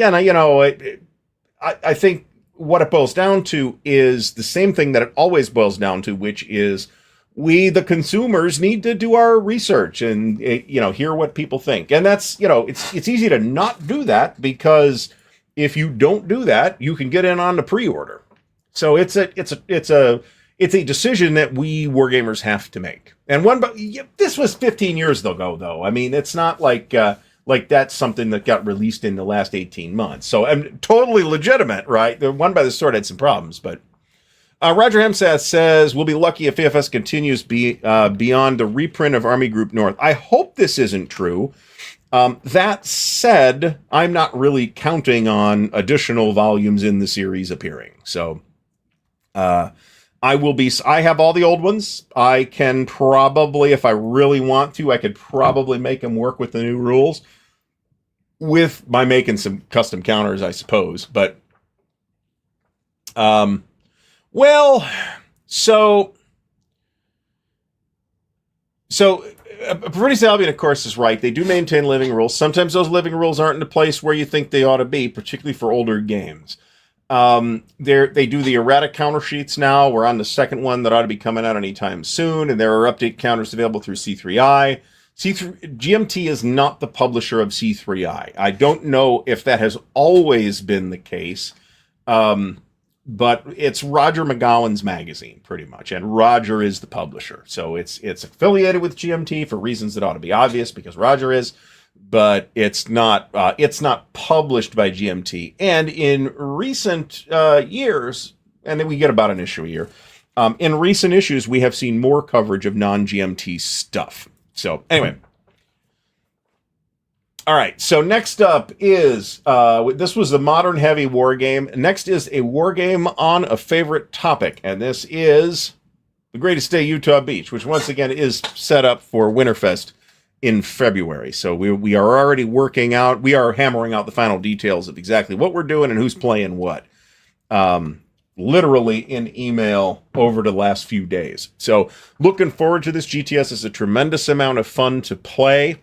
think what it boils down to is the same thing that it always boils down to, which is we, the consumers, need to do our research and hear what people think. And that's it's easy to not do that, because if you don't do that, you can get in on the pre-order. So it's a decision that we wargamers have to make. And this was 15 years ago, though. I mean, it's not like that's something that got released in the last 18 months. So I'm totally legitimate, right? The One by the Sword had some problems, but Roger Hemsath says, we'll be lucky if AFS continues beyond the reprint of Army Group North. I hope this isn't true. That said, I'm not really counting on additional volumes in the series appearing. So I have all the old ones. I can probably, if I really want to, I could probably make them work with the new rules by making some custom counters, I suppose. But, British Albion, of course, is right. They do maintain living rules. Sometimes those living rules aren't in the place where you think they ought to be, particularly for older games. They do the errata counter sheets now. We're on the second one that ought to be coming out anytime soon, and there are update counters available through C3I. GMT is not the publisher of C3I. I don't know if that has always been the case, but it's Roger McGowan's magazine, pretty much, and Roger is the publisher. So it's affiliated with GMT for reasons that ought to be obvious, because Roger is, but it's not published by GMT. And in recent years, and then we get about an issue a year, in recent issues, we have seen more coverage of non-GMT stuff. So anyway. All right, so next up is, this was the modern heavy war game. Next is a war game on a favorite topic, and this is the Greatest Day Utah Beach, which once again is set up for Winterfest in February. So we are already we are hammering out the final details of exactly what we're doing and who's playing what. Literally in email over the last few days. So looking forward to this. GTS is a tremendous amount of fun to play.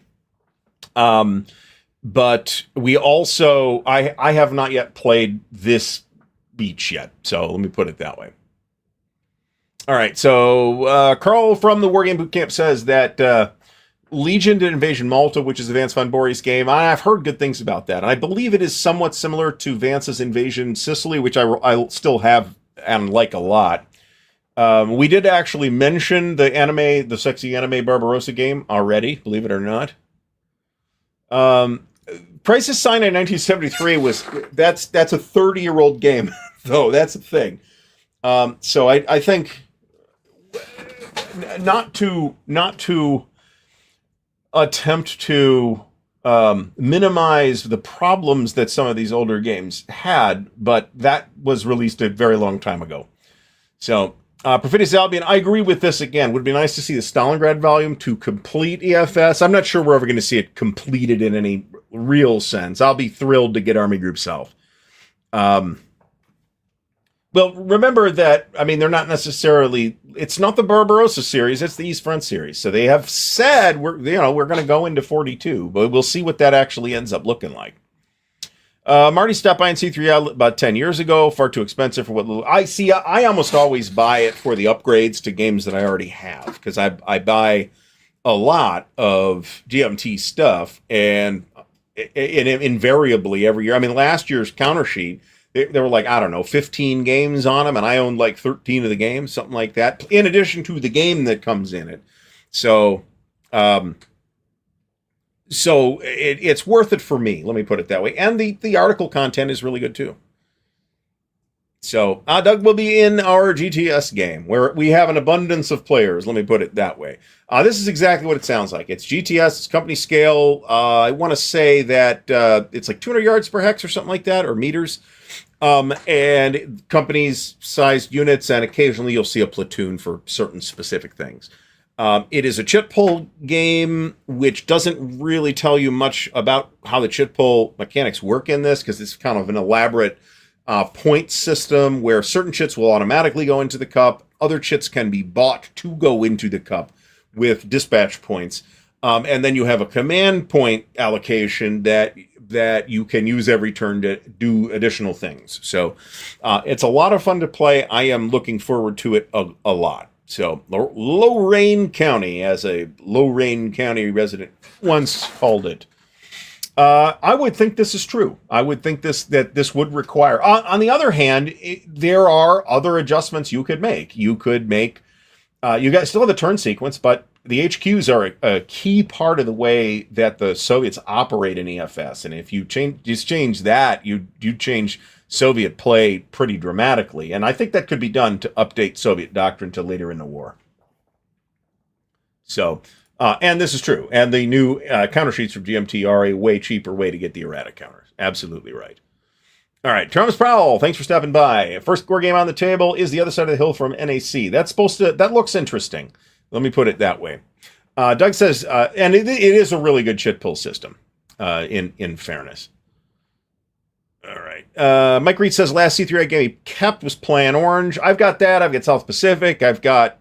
But we also, I have not yet played this beach yet. So let me put it that way. All right. So, Carl from the Wargame Bootcamp says that, Legion did Invasion Malta, which is a Vance Von Boris game. I've heard good things about that. And I believe it is somewhat similar to Vance's Invasion Sicily, which I still have and like a lot. We did actually mention the sexy anime Barbarossa game already, believe it or not. Crisis Sinai 1973 that's a 30-year-old game, though. That's a thing. So I think not to attempt to minimize the problems that some of these older games had, but that was released a very long time ago. So, Perfidious Albion, I agree with this again. Would be nice to see the Stalingrad volume to complete EFS. I'm not sure we're ever going to see it completed in any real sense. I'll be thrilled to get Army Group South. Well, remember that, I mean, they're not necessarily, it's not the Barbarossa series, it's the East Front series. So they have said, we're going to go into 42, but we'll see what that actually ends up looking like. Marty stopped by in C3 about 10 years ago, far too expensive for what I see. I almost always buy it for the upgrades to games that I already have, because I buy a lot of GMT stuff, and invariably every year, I mean, last year's counter sheet, there were like, I don't know, 15 games on them, and I owned like 13 of the games, something like that, in addition to the game that comes in it. So, it's worth it for me, let me put it that way. And the article content is really good too. So, Doug will be in our GTS game, where we have an abundance of players, let me put it that way. This is exactly what it sounds like. It's GTS, it's company scale. I want to say that it's like 200 yards per hex or something like that, or meters. And companies sized units, and occasionally you'll see a platoon for certain specific things. It is a chit pull game, which doesn't really tell you much about how the chit pull mechanics work in this, because it's kind of an elaborate point system where certain chits will automatically go into the cup. Other chits can be bought to go into the cup with dispatch points. And then you have a command point allocation that you can use every turn to do additional things. So it's a lot of fun to play. I am looking forward to it a lot. So Lorain County, as a Lorain County resident once called it. I would think this is true. I would think that this would require. On the other hand, there are other adjustments you could make. You could make. You guys still have the turn sequence, but the HQs are a key part of the way that the Soviets operate in EFS. And if you change that, you change Soviet play pretty dramatically. And I think that could be done to update Soviet doctrine to later in the war. So. And this is true. And the new counter sheets from GMT are a way cheaper way to get the errata counters. Absolutely right. All right, Thomas Prowl, thanks for stopping by. First Wargame on the table is The Other Side of the Hill from NAC. That looks interesting. Let me put it that way. Doug says, and it is a really good shit pull system, in fairness. All right. Mike Reed says, last C3I game he kept was Plan Orange. I've got that. I've got South Pacific. I've got...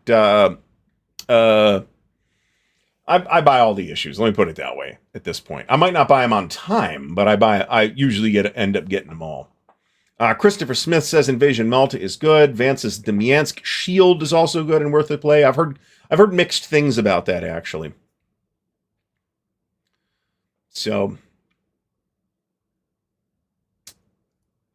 I buy all the issues. Let me put it that way at this point. I might not buy them on time, but I usually end up getting them all. Christopher Smith says Invasion Malta is good. Vance's Demyansk Shield is also good and worth the play. I've heard mixed things about that, actually. So,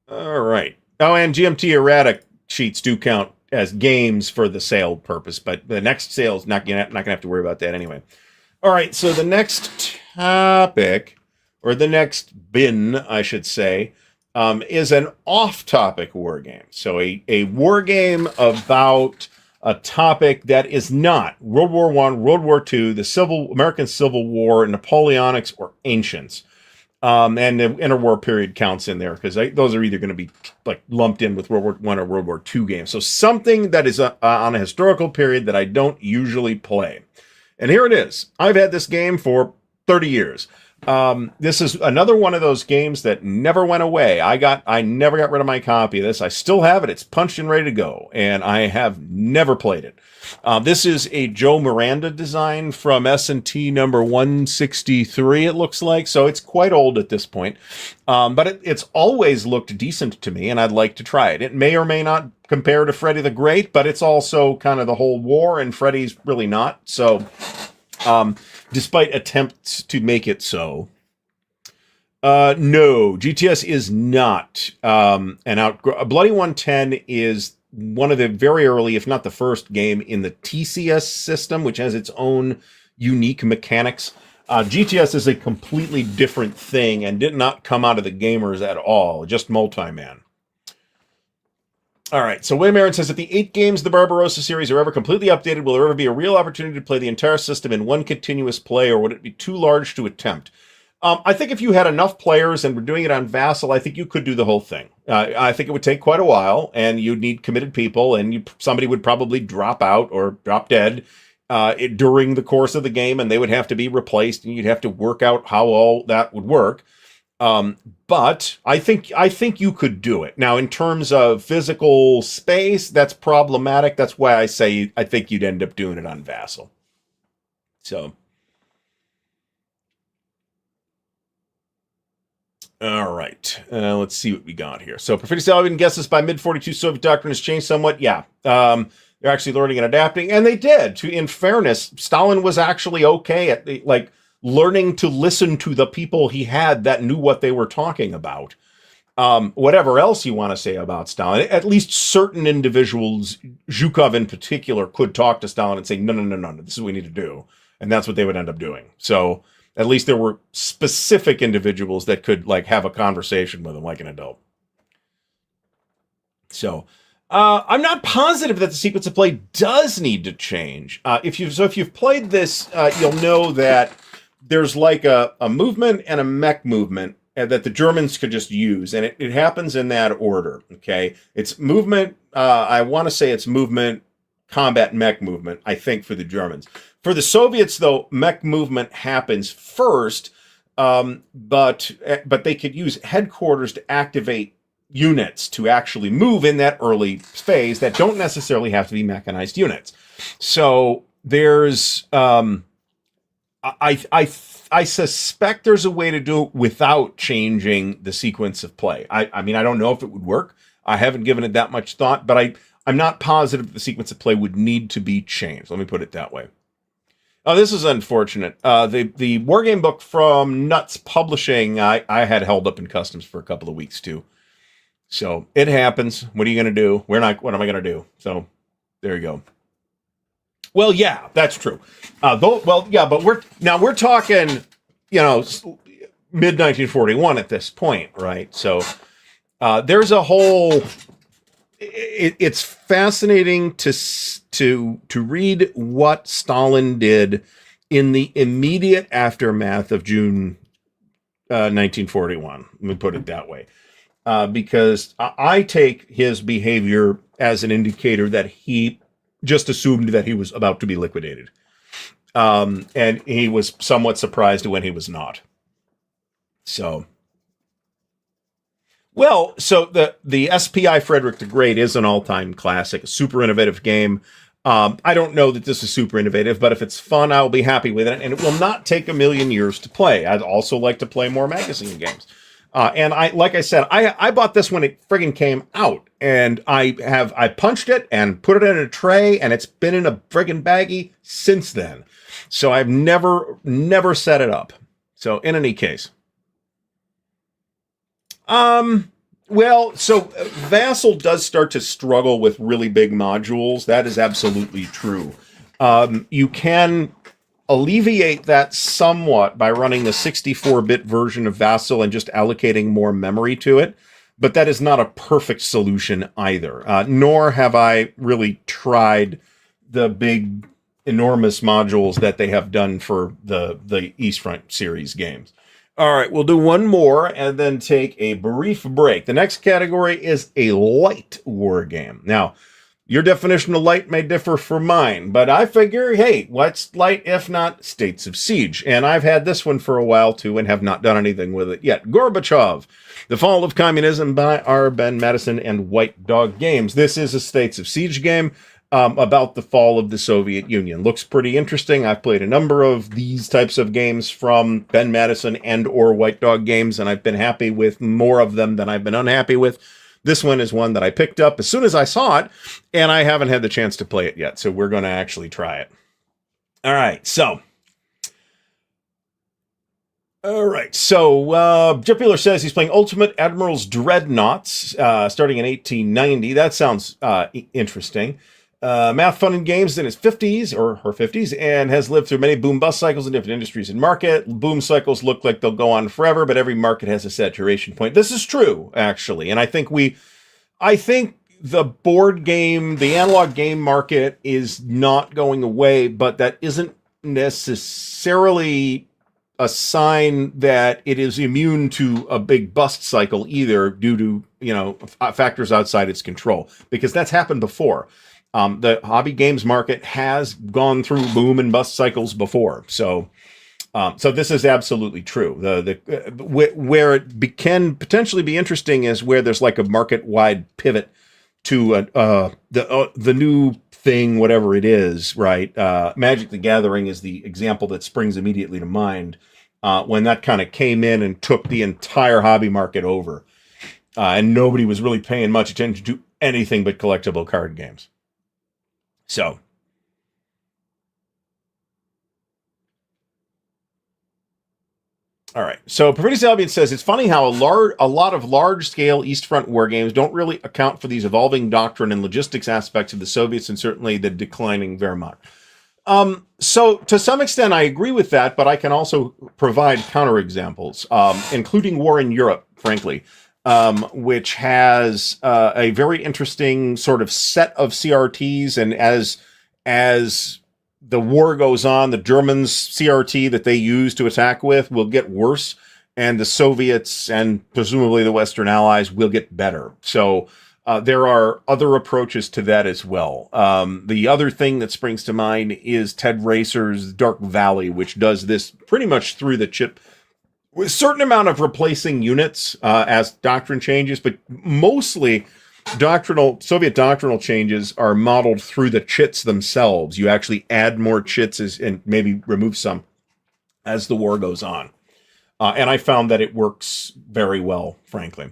all right. Oh, and GMT errata sheets do count as games for the sale purpose, but the next sale is not gonna have to worry about that anyway. All right, so the next topic, or the next bin, I should say, is an off-topic war game. So a war game about a topic that is not World War I, World War II, the American Civil War, Napoleonics, or Ancients. And the interwar period counts in there because those are either going to be like lumped in with World War I or World War II games. So something that is on a historical period that I don't usually play. And here it is. I've had this game for 30 years. This is another one of those games that never went away. I never got rid of my copy of this. I still have it. It's punched and ready to go. And I have never played it. This is a Joe Miranda design from S&T number 163, it looks like. So it's quite old at this point. But it's always looked decent to me, and I'd like to try it. It may or may not compare to Freddy the Great, but it's also kind of the whole war, and Freddy's really not. So, despite attempts to make it so. No, GTS is not Bloody 110 is one of the very early, if not the first game in the TCS system, which has its own unique mechanics. GTS is a completely different thing and did not come out of the gamers at all, just multi-man. All right, so William Aaron says, if the 8 games of the Barbarossa series are ever completely updated, will there ever be a real opportunity to play the entire system in one continuous play, or would it be too large to attempt? I think if you had enough players and were doing it on Vassal, I think you could do the whole thing. I think it would take quite a while, and you'd need committed people, and somebody would probably drop out or drop dead during the course of the game, and they would have to be replaced, and you'd have to work out how all that would work. But I think you could do it. Now, in terms of physical space, that's problematic. That's why I say I think you'd end up doing it on Vassal. So. All right, let's see what we got here. So, Prophetic Salvin guesses by mid-42 Soviet doctrine has changed somewhat. Yeah, they're actually learning and adapting, and they did. In fairness, Stalin was actually okay at learning to listen to the people he had that knew what they were talking about. Whatever else you want to say about Stalin, at least certain individuals, Zhukov in particular, could talk to Stalin and say, no, this is what we need to do. And that's what they would end up doing. So at least there were specific individuals that could have a conversation with him like an adult. So I'm not positive that the sequence of play does need to change. If you've played this, you'll know that there's a movement and a mech movement that the Germans could just use, and it happens in that order. Okay, it's movement. I want to say it's movement, combat, mech movement. I think for the Germans. For the Soviets, though, mech movement happens first, but they could use headquarters to activate units to actually move in that early phase that don't necessarily have to be mechanized units. So there's, I suspect there's a way to do it without changing the sequence of play. I mean, I don't know if it would work. I haven't given it that much thought, but I'm not positive the sequence of play would need to be changed. Let me put it that way. Oh, this is unfortunate. The Wargame book from Nuts Publishing, I had held up in customs for a couple of weeks too. So it happens. What are you going to do? What am I going to do? So there you go. Well, yeah, that's true. But we're talking, mid 1941 at this point, right? So there's a whole. It's fascinating to read what Stalin did in the immediate aftermath of June 1941. Let me put it that way, because I take his behavior as an indicator that he just assumed that he was about to be liquidated, and he was somewhat surprised when he was not. So. Well, so the SPI Frederick the Great is an all-time classic, a super innovative game. I don't know that this is super innovative, but if it's fun, I'll be happy with it, and it will not take a million years to play. I'd also like to play more magazine games. And like I said, I bought this when it friggin' came out, and I punched it and put it in a tray, and it's been in a friggin' baggie since then. So I've never set it up. So in any case. Well, so Vassal does start to struggle with really big modules. That is absolutely true. You can alleviate that somewhat by running a 64-bit version of Vassal and just allocating more memory to it. But that is not a perfect solution either. Nor have I really tried the big, enormous modules that they have done for the East Front series games. All right, we'll do one more and then take a brief break. The next category is a light war game. Now, your definition of light may differ from mine, but I figure, hey, what's light if not States of Siege? And I've had this one for a while, too, and have not done anything with it yet. Gorbachev, The Fall of Communism by R. Ben Madison and White Dog Games. This is a States of Siege game. About the fall of the Soviet Union. Looks pretty interesting. I've played a number of these types of games from Ben Madison and or White Dog Games, and I've been happy with more of them than I've been unhappy with. This one is one that I picked up as soon as I saw it, and I haven't had the chance to play it yet, so we're going to actually try it. All right, so Jeff Beeler says he's playing Ultimate Admiral's Dreadnoughts, starting in 1890. That sounds interesting. Math Fun and Games in his 50s, or her 50s, and has lived through many boom-bust cycles in different industries and market. Boom cycles look like they'll go on forever, but every market has a saturation point. This is true, actually, and I think the board game, the analog game market is not going away, but that isn't necessarily a sign that it is immune to a big bust cycle either, due to, factors outside its control, because that's happened before. The hobby games market has gone through boom and bust cycles before, so this is absolutely true. Where it can potentially be interesting is where there's like a market-wide pivot to the new thing, whatever it is, right? Magic the Gathering is the example that springs immediately to mind, when that kind of came in and took the entire hobby market over, and nobody was really paying much attention to anything but collectible card games. So, all right. So, Perfidious Albion says, it's funny how a lot of large-scale East Front war games don't really account for these evolving doctrine and logistics aspects of the Soviets and certainly the declining Wehrmacht. So, to some extent, I agree with that, but I can also provide counterexamples, including War in Europe, frankly. Which has a very interesting sort of set of CRTs, and as the war goes on, the Germans' CRT that they use to attack with will get worse, and the Soviets and presumably the Western Allies will get better. So there are other approaches to that as well. The other thing that springs to mind is Ted Racer's Dark Valley, which does this pretty much through the chip with a certain amount of replacing units as doctrine changes, but mostly Soviet doctrinal changes are modeled through the chits themselves. You actually add more chits and maybe remove some as the war goes on. And I found that it works very well, frankly.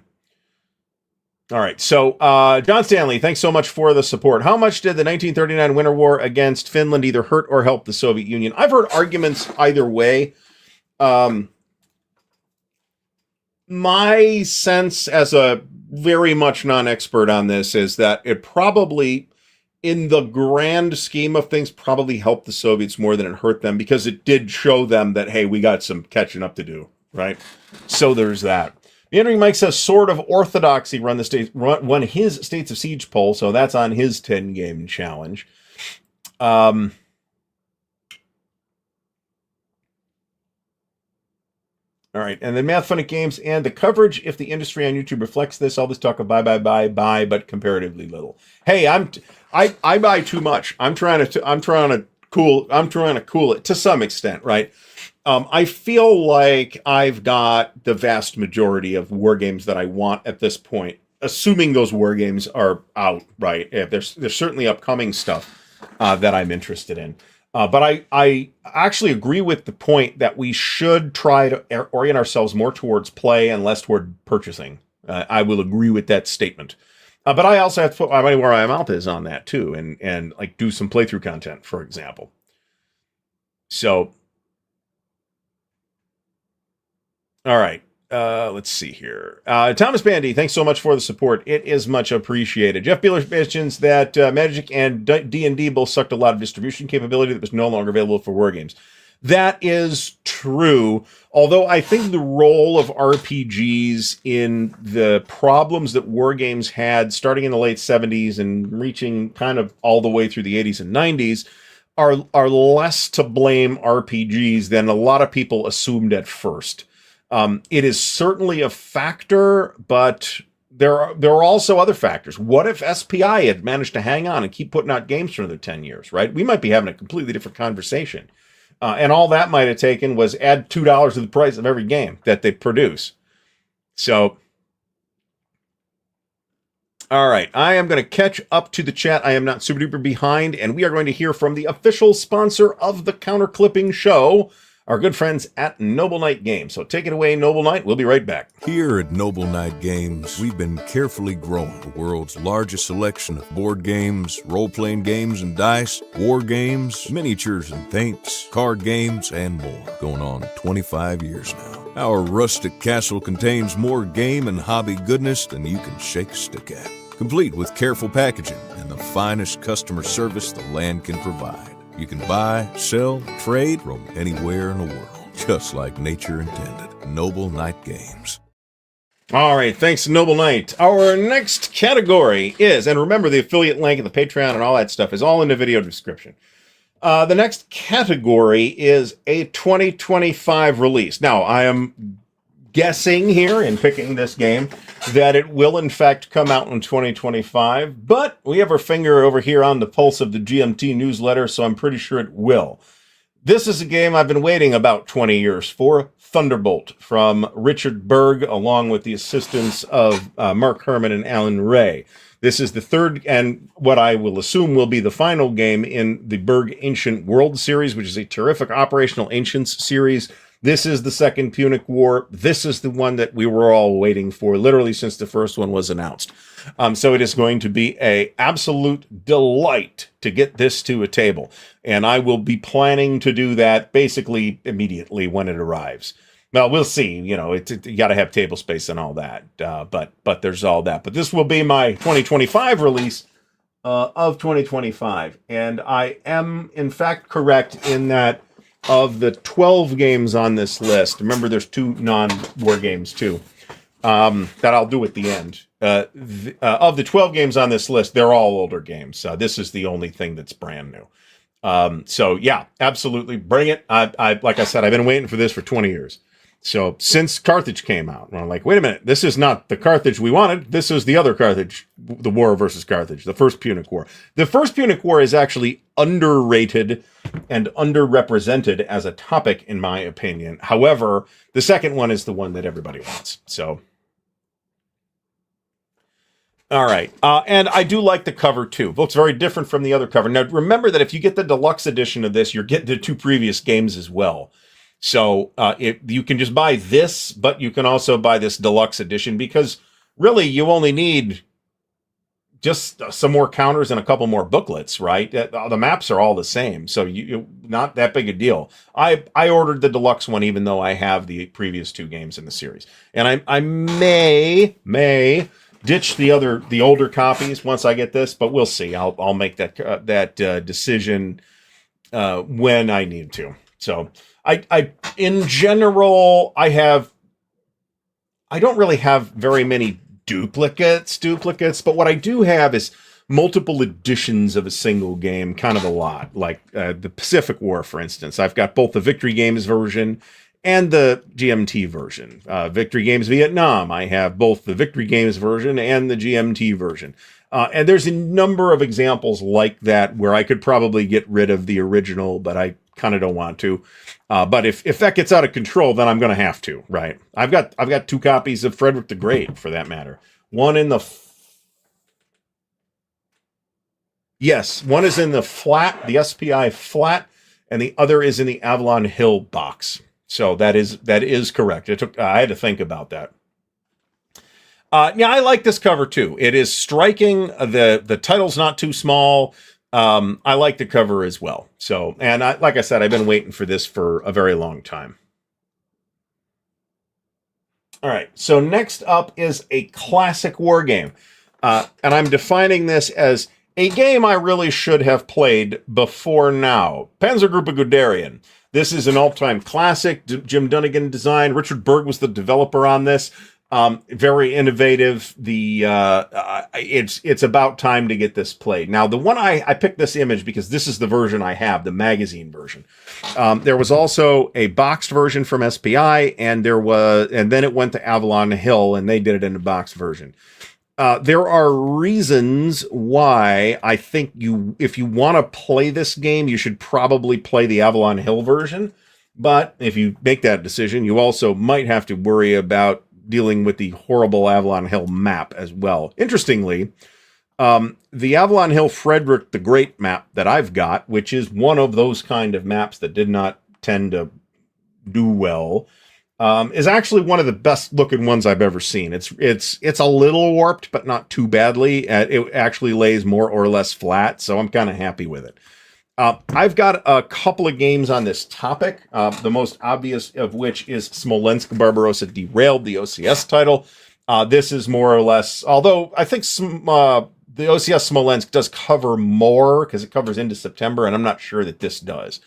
All right, so John Stanley, thanks so much for the support. How much did the 1939 Winter War against Finland either hurt or help the Soviet Union? I've heard arguments either way. My sense as a very much non-expert on this is that it probably, in the grand scheme of things, probably helped the Soviets more than it hurt them, because it did show them that, hey, we got some catching up to do, right? So there's that. Meandering Mike says Sword of Orthodoxy won his States of Siege poll, so that's on his 10-game challenge. All right, and then Math Funny Games and the coverage, if the industry on YouTube reflects this, all this talk of buy, but comparatively little. Hey, I buy too much. I'm trying to cool it to some extent, right? I feel like I've got the vast majority of war games that I want at this point, assuming those war games are out, right? There's certainly upcoming stuff that I'm interested in. But I actually agree with the point that we should try to orient ourselves more towards play and less toward purchasing. I will agree with that statement. But I also have to put my money where my mouth is on that too, and like do some playthrough content, for example. So, all right. Let's see here. Thomas Bandy, thanks so much for the support. It is much appreciated. Jeff Beeler mentions that Magic and D&D both sucked a lot of distribution capability that was no longer available for war games. That is true, although I think the role of RPGs in the problems that war games had starting in the late 70s and reaching kind of all the way through the 80s and 90s are less to blame RPGs than a lot of people assumed at first. It is certainly a factor, but there are also other factors. What if SPI had managed to hang on and keep putting out games for another 10 years, right? We might be having a completely different conversation. And all that might have taken was add $2 to the price of every game that they produce. So, all right, I am going to catch up to the chat. I am not super duper behind, and we are going to hear from the official sponsor of the Counter Clipping Show, our good friends at Noble Knight Games. So take it away, Noble Knight. We'll be right back. Here at Noble Knight Games, we've been carefully growing the world's largest selection of board games, role-playing games and dice, war games, miniatures and paints, card games, and more. Going on 25 years now. Our rustic castle contains more game and hobby goodness than you can shake a stick at. Complete with careful packaging and the finest customer service the land can provide. You can buy, sell, trade from anywhere in the world, just like nature intended. Noble Knight Games. All right, thanks to Noble Knight. Our next category is, and remember the affiliate link and the Patreon and all that stuff is all in the video description. The next category is a 2025 release. Now, I am guessing here in picking this game that it will in fact come out in 2025, but we have our finger over here on the pulse of the GMT newsletter, so I'm pretty sure it will. This is a game I've been waiting about 20 years for, Thunderbolt, from Richard Berg, along with the assistance of Mark Herman and Alan Ray. This is the third, and what I will assume will be the final game in the Berg Ancient World series, which is a terrific operational Ancients series. This is the second Punic War. This is the one that we were all waiting for, literally since the first one was announced. So it is going to be an absolute delight to get this to a table. And I will be planning to do that basically immediately when it arrives. Well, we'll see. You know, you got to have table space and all that. But there's all that. But this will be my 2025 release of 2025. And I am, in fact, correct in that of the 12 games on this list, remember there's 2 non-war games too, that I'll do at the end. Of the 12 games on this list, they're all older games. This is the only thing that's brand new. So yeah, absolutely. Bring it. I like I said, I've been waiting for this for 20 years. So since Carthage came out, I'm like, wait a minute, this is not the Carthage we wanted. This is the other Carthage, the war versus Carthage, the First Punic War. The First Punic War is actually underrated and underrepresented as a topic, in my opinion. However, the second one is the one that everybody wants. So, all right. And I do like the cover, too. It looks very different from the other cover. Now, remember that if you get the deluxe edition of this, you're getting the 2 previous games as well. So you can just buy this, but you can also buy this deluxe edition because really you only need just some more counters and a couple more booklets, right? The maps are all the same, so you not that big a deal. I ordered the deluxe one even though I have the previous 2 games in the series, and I may ditch the older copies once I get this, but we'll see. I'll make that decision when I need to. So. I in general, I don't really have very many duplicates, but what I do have is multiple editions of a single game, kind of a lot, like the Pacific War, for instance. I've got both the Victory Games version and the GMT version. Victory Games Vietnam, I have both the Victory Games version and the GMT version. And there's a number of examples like that where I could probably get rid of the original, but I kind of don't want to. But if that gets out of control, then I'm going to have to, right? I've got 2 copies of Frederick the Great, for that matter. One in the one is in the flat, the SPI flat, and the other is in the Avalon Hill box. So that is correct. I had to think about that. Yeah, I like this cover too. It is striking. The title's not too small. I like the cover as well. So, and like I said, I've been waiting for this for a very long time. All right. So next up is a classic war game. And I'm defining this as a game I really should have played before now. Panzergruppe Guderian. This is an all-time classic. Jim Dunnigan design. Richard Berg was the developer on this. Very innovative. It's about time to get this played. Now, the one I picked this image because this is the version I have, the magazine version. There was also a boxed version from SPI, and then it went to Avalon Hill, and they did it in a boxed version. There are reasons why I think if you want to play this game, you should probably play the Avalon Hill version. But if you make that decision, you also might have to worry about dealing with the horrible Avalon Hill map as well. Interestingly, the Avalon Hill Frederick the Great map that I've got, which is one of those kind of maps that did not tend to do well, is actually one of the best looking ones I've ever seen. It's a little warped, but not too badly. It actually lays more or less flat, so I'm kind of happy with it. I've got a couple of games on this topic, the most obvious of which is Smolensk Barbarossa Derailed, the OCS title. This is more or less, although I think the OCS Smolensk does cover more because it covers into September, and I'm not sure that this does.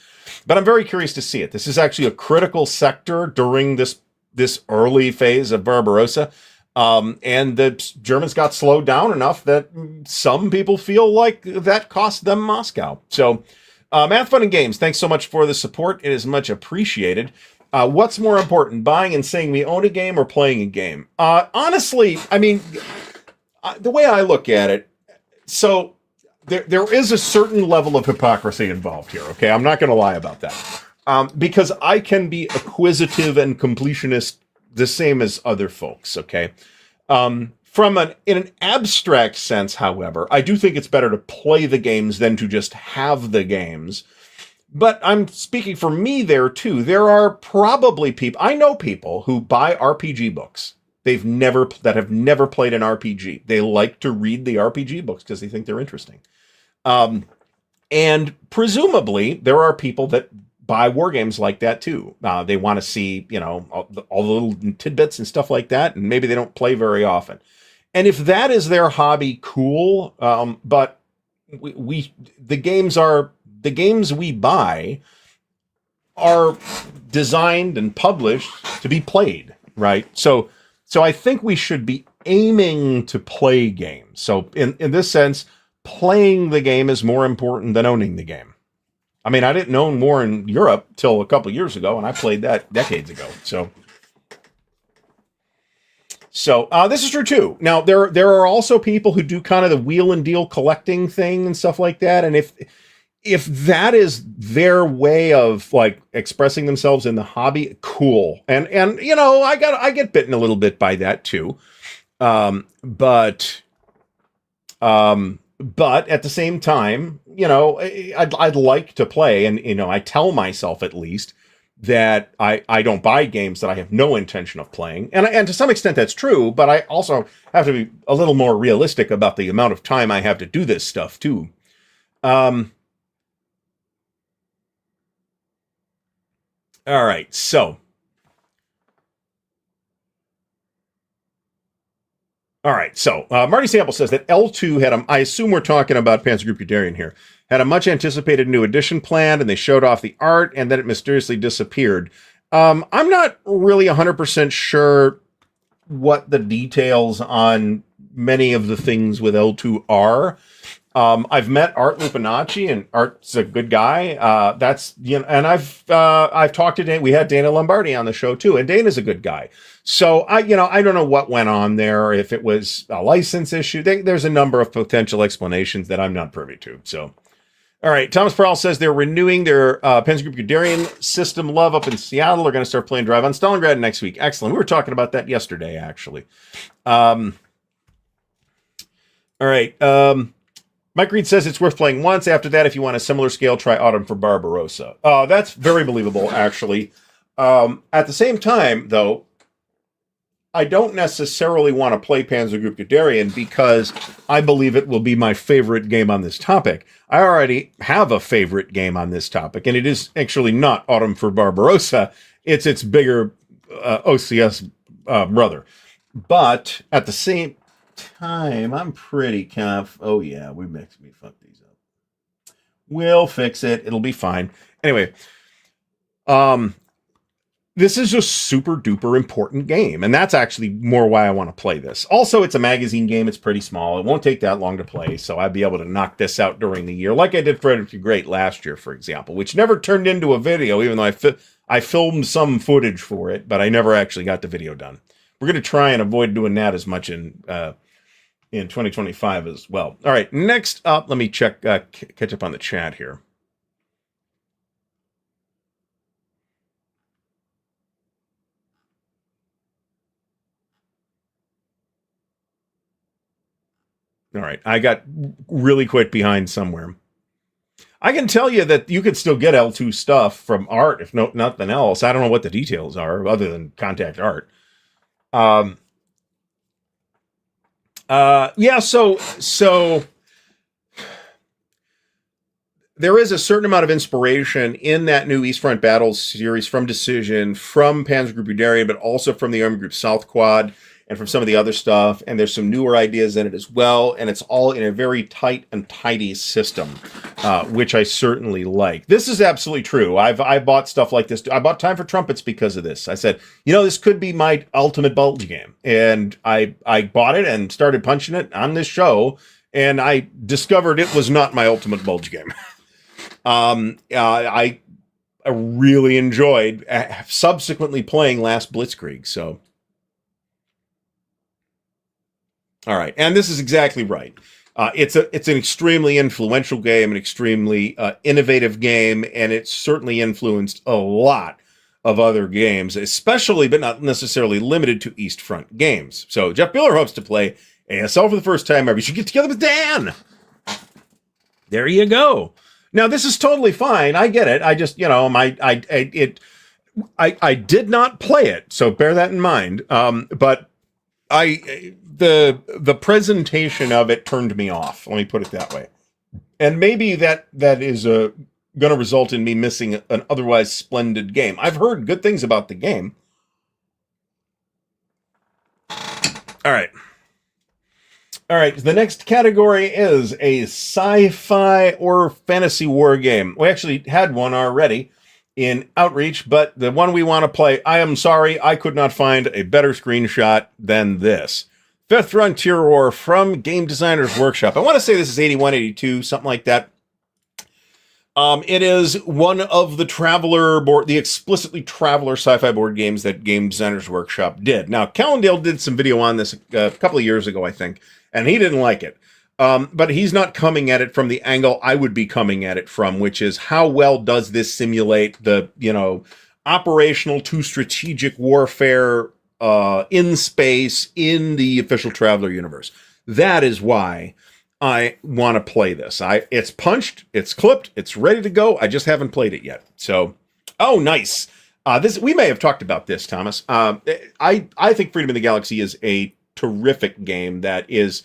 But I'm very curious to see it. This is actually a critical sector during this early phase of Barbarossa. And the Germans got slowed down enough that some people feel like that cost them Moscow. So, Math, Fun, and Games, thanks so much for the support. It is much appreciated. What's more important, buying and saying we own a game or playing a game? Honestly, I mean, the way I look at it, so there is a certain level of hypocrisy involved here, okay? I'm not going to lie about that. Because I can be acquisitive and completionist the same as other folks, okay? In an abstract sense, however, I do think it's better to play the games than to just have the games. But I'm speaking for me there, too. There are probably people, I know people who buy RPG books. That have never played an RPG. They like to read the RPG books because they think they're interesting. And presumably, there are people that buy war games like that too. They want to see, all the little tidbits and stuff like that, and maybe they don't play very often. And if that is their hobby, cool. But the games we buy are designed and published to be played, right? So I think we should be aiming to play games. So in this sense, playing the game is more important than owning the game. I mean, I didn't own war in Europe till a couple years ago, and I played that decades ago. So So this is true too. Now there are also people who do kind of the wheel and deal collecting thing and stuff like that. And if that is their way of like expressing themselves in the hobby, cool. And you know, I get bitten a little bit by that too. But at the same time, you know, I'd like to play, and you know, I tell myself at least that I don't buy games that I have no intention of playing, and to some extent that's true. But I also have to be a little more realistic about the amount of time I have to do this stuff too. All right, so. All right, so Marty Sample says that L2 had I assume we're talking about Panzer Group Guderian here, had a much anticipated new edition planned, and they showed off the art, and then it mysteriously disappeared. I'm not really 100% sure what the details on many of the things with L2 are. I've met Art Lupinacci, and Art's a good guy. That's, you know, and I've talked to Dana. We had Dana Lombardi on the show too, and Dana's a good guy. So I don't know what went on there. If it was a license issue, there's a number of potential explanations that I'm not privy to. So, all right. Thomas Prowl says they're renewing their Panzer Group Guderian System Love up in Seattle. They're going to start playing Drive on Stalingrad next week. Excellent. We were talking about that yesterday, actually. All right. Mike Reed says it's worth playing once. After that, if you want a similar scale, try Autumn for Barbarossa. That's very believable, actually. At the same time, though, I don't necessarily want to play Panzer Group Guderian because I believe it will be my favorite game on this topic. I already have a favorite game on this topic, and it is actually not Autumn for Barbarossa. It's its bigger OCS brother. But at the same time, I'm pretty oh yeah, we fucked these up. We'll fix it. It'll be fine. Anyway, this is a super duper important game, and that's actually more why I want to play this. Also, it's a magazine game. It's pretty small. It won't take that long to play, so I'd be able to knock this out during the year, like I did Frederick the Great last year, for example, which never turned into a video, even though I filmed some footage for it, but I never actually got the video done. We're going to try and avoid doing that as much in 2025 as well. All right, next up, let me check, catch up on the chat here. All right, I got really quick behind somewhere. I can tell you that you could still get L2 stuff from Art, if nothing else. I don't know what the details are, other than contact Art. Yeah, so there is a certain amount of inspiration in that new East Front Battles series from Decision, from Panzer Group Guderian, but also from the Army Group South Quad, and from some of the other stuff, and there's some newer ideas in it as well, and it's all in a very tight and tidy system, which I certainly like. This is absolutely true. I bought stuff like this. I bought Time for Trumpets because of this. I said, you know, this could be my ultimate bulge game, and I bought it and started punching it on this show, and I discovered it was not my ultimate bulge game. I really enjoyed subsequently playing Last Blitzkrieg, so... All right, and this is exactly right. It's an extremely influential game, an extremely innovative game, and it's certainly influenced a lot of other games, especially but not necessarily limited to East Front games. So Jeff Biller hopes to play ASL for the first time ever. You should get together with Dan. There you go. Now this is totally fine. I get it. I just, you know, I did not play it, so bear that in mind. But the presentation of it turned me off. Let me put it that way. And maybe that is going to result in me missing an otherwise splendid game. I've heard good things about the game. All right. The next category is a sci-fi or fantasy war game. We actually had one already in Outreach, but the one we want to play, I am sorry, I could not find a better screenshot than this. Fifth Frontier War from Game Designers Workshop. I want to say this is 81, 82, something like that. It is one of the explicitly Traveler sci-fi board games that Game Designers Workshop did. Now, Callendale did some video on this a couple of years ago, I think, and he didn't like it. But he's not coming at it from the angle I would be coming at it from, which is how well does this simulate the, operational to strategic warfare in space in the official Traveler universe. That is why I want to play this. It's punched, it's clipped, it's ready to go. I just haven't played it yet. So, oh, nice. We may have talked about this, Thomas. I think Freedom of the Galaxy is a terrific game that it's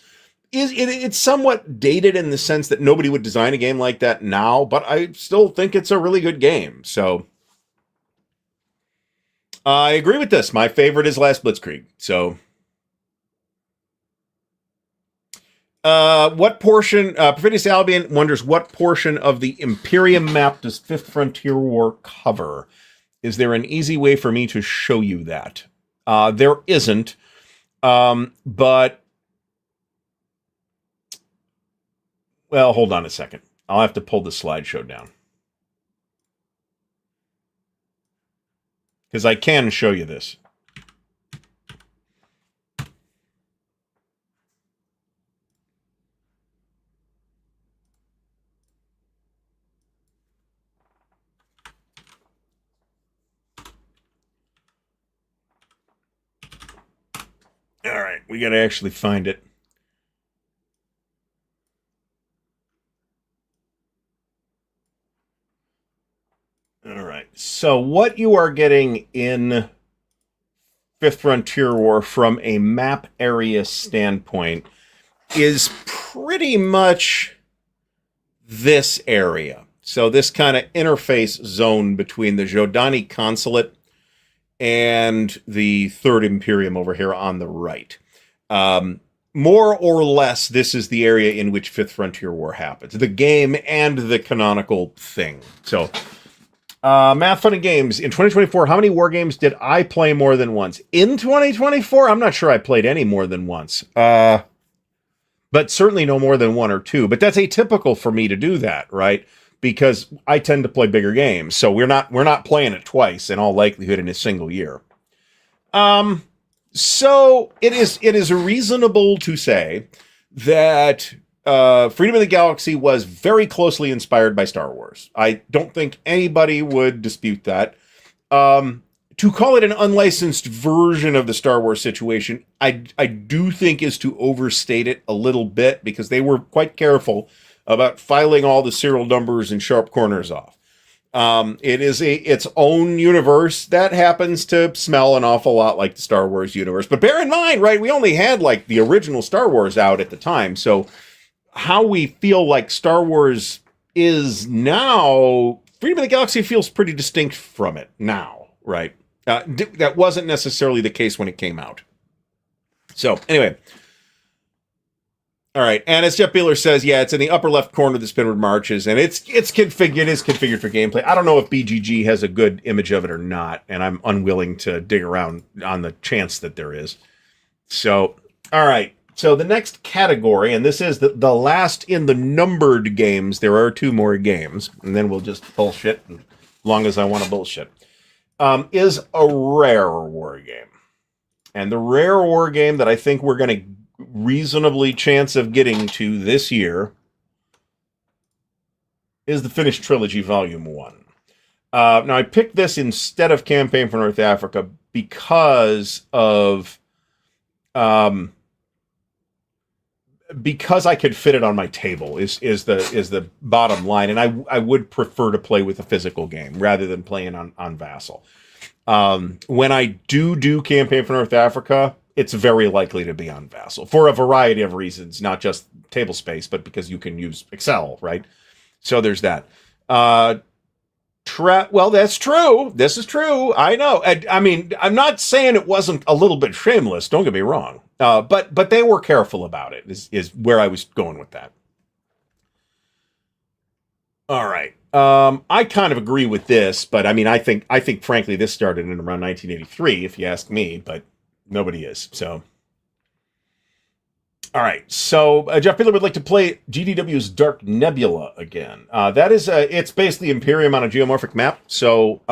somewhat dated in the sense that nobody would design a game like that now, but I still think it's a really good game. So I agree with this. My favorite is Last Blitzkrieg. So what portion, Perfidious Albion wonders what portion of the Imperium map does Fifth Frontier War cover? Is there an easy way for me to show you that? There isn't, but, well, hold on a second. I'll have to pull the slideshow down. Because I can show you this. All right, we got to actually find it. All right, so what you are getting in Fifth Frontier War from a map area standpoint is pretty much this area. So this kind of interface zone between the Jodani Consulate and the Third Imperium over here on the right. More or less, this is the area in which Fifth Frontier War happens. The game and the canonical thing. So, Math Fun and Games. In 2024, how many war games did I play more than once? In 2024, I'm not sure I played any more than once. But certainly no more than one or two. But that's atypical for me to do that, right? Because I tend to play bigger games, so we're not playing it twice in all likelihood in a single year. So it is reasonable to say that Freedom of the Galaxy was very closely inspired by Star Wars. I don't think anybody would dispute that. To call it an unlicensed version of the Star Wars situation, I do think is to overstate it a little bit, because they were quite careful about filing all the serial numbers and sharp corners off. It is its own universe that happens to smell an awful lot like the Star Wars universe. But bear in mind, right, we only had like the original Star Wars out at the time. So how we feel like Star Wars is now, Freedom of the Galaxy feels pretty distinct from it now, right? That wasn't necessarily the case when it came out. So anyway. All right, and as Jeff Beeler says, yeah, it's in the upper left corner of the Spinward Marches, and it's configured for gameplay. I don't know if BGG has a good image of it or not, and I'm unwilling to dig around on the chance that there is. So, all right, so the next category, and this is the last in the numbered games. There are two more games, and then we'll just bullshit as long as I want to bullshit. Is a rare war game, and the rare war game that I think we're going to reasonably chance of getting to this year is the Finished Trilogy Volume 1. Now, I picked this instead of Campaign for North Africa because I could fit it on my table is the bottom line, and I would prefer to play with a physical game rather than playing on Vassal. When I do Campaign for North Africa, it's very likely to be on Vassal for a variety of reasons, not just table space, but because you can use Excel, right? So there's that. Well, that's true. This is true. I know. I mean, I'm not saying it wasn't a little bit shameless. Don't get me wrong. But they were careful about it. Is where I was going with that. All right. I kind of agree with this, but I mean, I think frankly, this started in around 1983, if you ask me. But nobody is. So, All right, so Jeff Beeler would like to play GDW's Dark Nebula again. That is, it's basically Imperium on a geomorphic map, so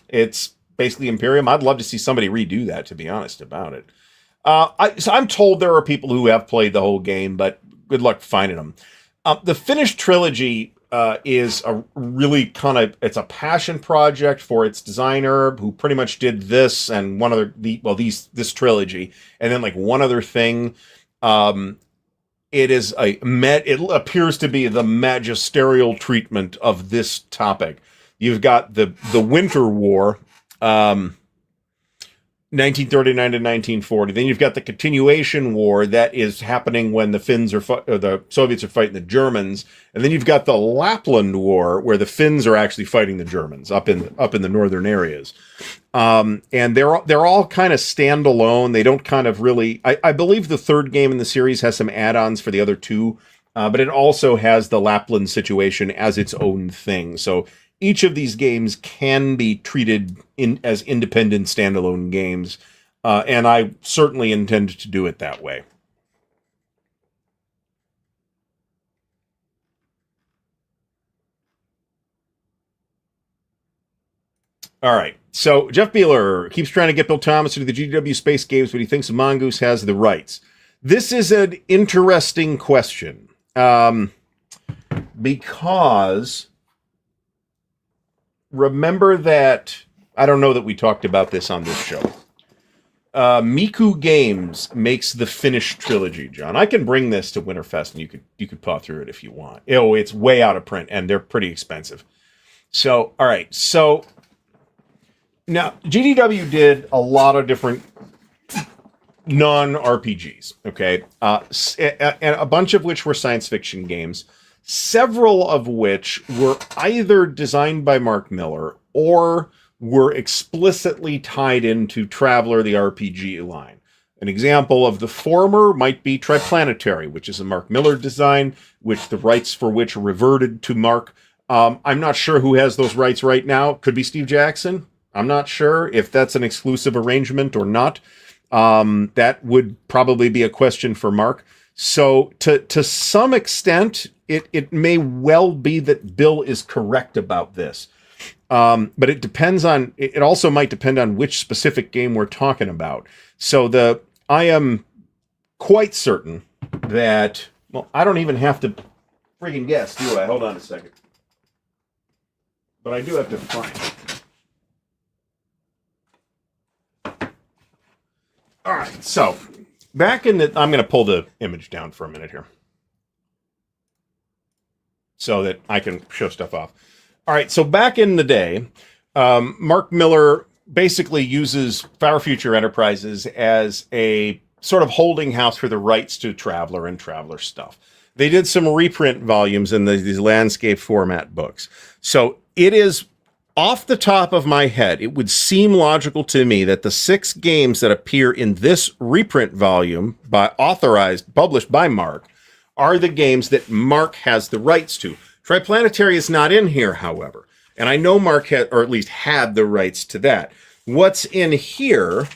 it's basically Imperium. I'd love to see somebody redo that, to be honest about it. So I'm told there are people who have played the whole game, but good luck finding them. The finished trilogy is a really it's a passion project for its designer, who pretty much did this and one other, this trilogy, and then like one other thing. It appears to be the magisterial treatment of this topic. You've got the Winter War, 1939 to 1940. Then you've got the continuation war that is happening when the the Soviets are fighting the Germans, and then you've got the Lapland War where the Finns are actually fighting the Germans up in the northern areas. And they're all kind of standalone. They don't kind of really. I believe the third game in the series has some add-ons for the other two, but it also has the Lapland situation as its own thing. So each of these games can be treated as independent standalone games, and I certainly intend to do it that way. All right. So Jeff Beeler keeps trying to get Bill Thomas to do the GW Space Games, but he thinks Mongoose has the rights. This is an interesting question, because remember that, I don't know that we talked about this on this show. Miku Games makes the finished trilogy, John. I can bring this to Winterfest and you could paw through it if you want. Oh, it's way out of print and they're pretty expensive. So, all right. So now GDW did a lot of different non-RPGs, okay? And a bunch of which were science fiction games, several of which were either designed by Mark Miller or were explicitly tied into Traveller, the RPG line. An example of the former might be Triplanetary, which is a Mark Miller design, which the rights for which reverted to Mark. I'm not sure who has those rights right now. Could be Steve Jackson. I'm not sure if that's an exclusive arrangement or not. That would probably be a question for Mark. So to some extent, it may well be that Bill is correct about this. But it also might depend on which specific game we're talking about. So I am quite certain that, well, I don't even have to freaking guess, do I? Hold on a second. But I do have to find it. All right, so back in I'm going to pull the image down for a minute here so that I can show stuff off. All right, so back in the day, Mark Miller basically uses Far Future Enterprises as a sort of holding house for the rights to Traveller and Traveller stuff. They did some reprint volumes in these landscape format books. So it is, off the top of my head, it would seem logical to me that the 6 games that appear in this reprint volume, published by Mark, are the games that Mark has the rights to. Triplanetary is not in here, however, and I know Mark had, or at least had, the rights to that. What's in here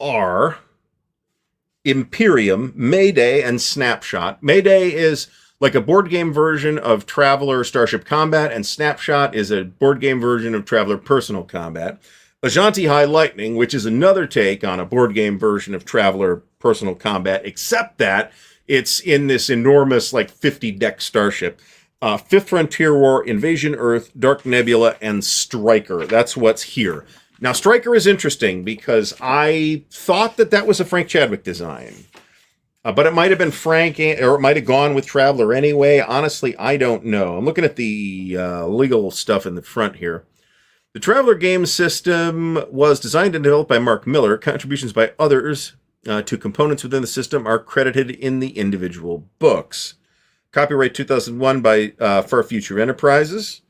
are Imperium, Mayday, and Snapshot. Mayday is like a board game version of Traveller Starship Combat, and Snapshot is a board game version of Traveller Personal Combat. Ajanti High Lightning, which is another take on a board game version of Traveller Personal Combat, except that it's in this enormous, like, 50-deck starship. Fifth Frontier War, Invasion Earth, Dark Nebula, and Striker. That's what's here. Now, Striker is interesting because I thought that was a Frank Chadwick design. But it might have been Frank, or it might have gone with Traveller anyway. Honestly, I don't know. I'm looking at the legal stuff in the front here. The Traveller game system was designed and developed by Mark Miller. Contributions by others to components within the system are credited in the individual books. Copyright 2001 by Far Future Enterprises.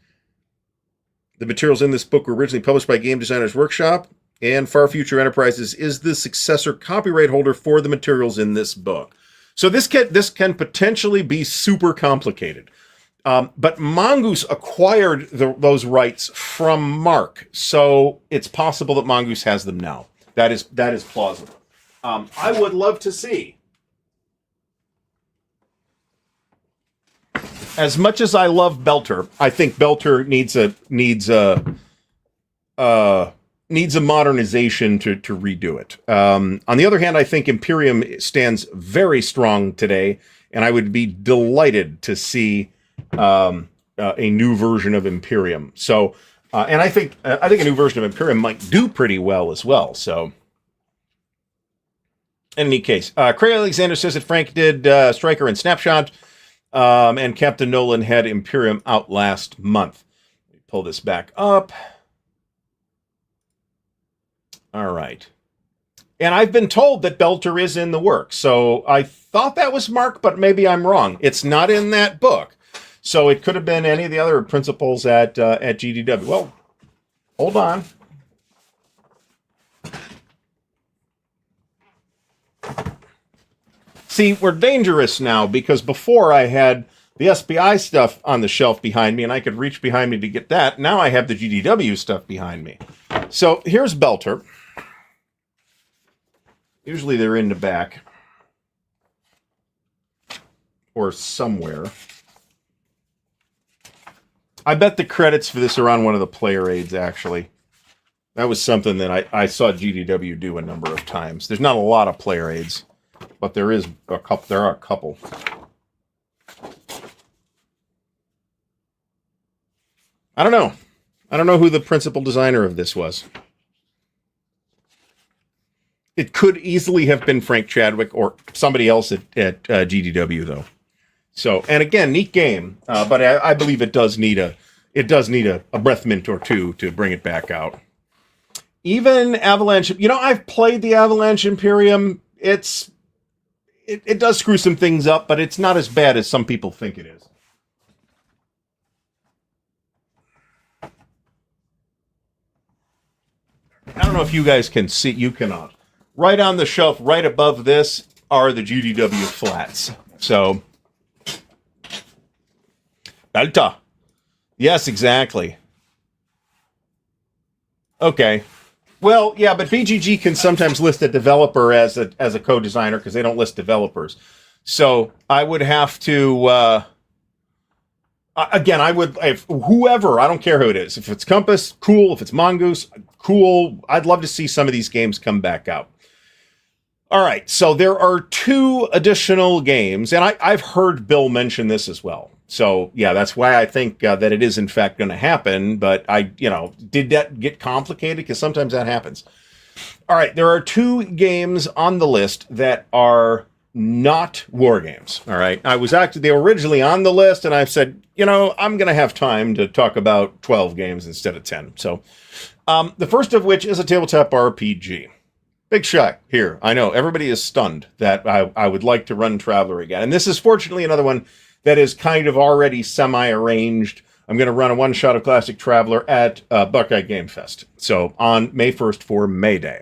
The materials in this book were originally published by Game Designers Workshop, and Far Future Enterprises is the successor copyright holder for the materials in this book. So this can potentially be super complicated. But Mongoose acquired those rights from Mark, so it's possible that Mongoose has them now. That is plausible. I would love to see As much as I love Belter, I think Belter needs a modernization to redo it. On the other hand, I think Imperium stands very strong today, and I would be delighted to see a new version of Imperium. So, and I think a new version of Imperium might do pretty well as well. So, in any case, Craig Alexander says that Frank did Striker and Snapshot, and Captain Nolan had Imperium out last month. Let me pull this back up. All right. And I've been told that Belter is in the works. So I thought that was Mark, but maybe I'm wrong. It's not in that book. So it could have been any of the other principals at GDW. Well, hold on. See, we're dangerous now because before I had the SPI stuff on the shelf behind me and I could reach behind me to get that. Now I have the GDW stuff behind me. So here's Belter. Usually they're in the back or somewhere. I bet the credits for this are on one of the player aids, actually. That was something that I saw GDW do a number of times. There's not a lot of player aids, but there is a couple. There are a couple. I don't know. I don't know who the principal designer of this was. It could easily have been Frank Chadwick or somebody else at GDW, though. So, and again, neat game, but I believe it does need a breath mint or two to bring it back out. Even Avalanche, I've played the Avalanche Imperium. It does screw some things up, but it's not as bad as some people think it is. I don't know if you guys can see. You cannot. Right on the shelf, right above this, are the GDW flats. So, Delta. Yes, exactly. Okay. Well, yeah, but BGG can sometimes list a developer as a co-designer because they don't list developers. So I would have to. Again, if whoever, I don't care who it is. If it's Compass, cool. If it's Mongoose, cool. I'd love to see some of these games come back out. All right, so there are 2 additional games, and I've heard Bill mention this as well. So, yeah, that's why I think that it is, in fact, going to happen. But did that get complicated? Because sometimes that happens. All right, there are 2 games on the list that are not war games. All right, they were originally on the list, and I said, I'm going to have time to talk about 12 games instead of 10. So, the first of which is a tabletop RPG. Big shot here. I know everybody is stunned that I would like to run Traveler again. And this is fortunately another one that is kind of already semi-arranged. I'm going to run a one-shot of Classic Traveler at Buckeye Game Fest. So on May 1st for May Day.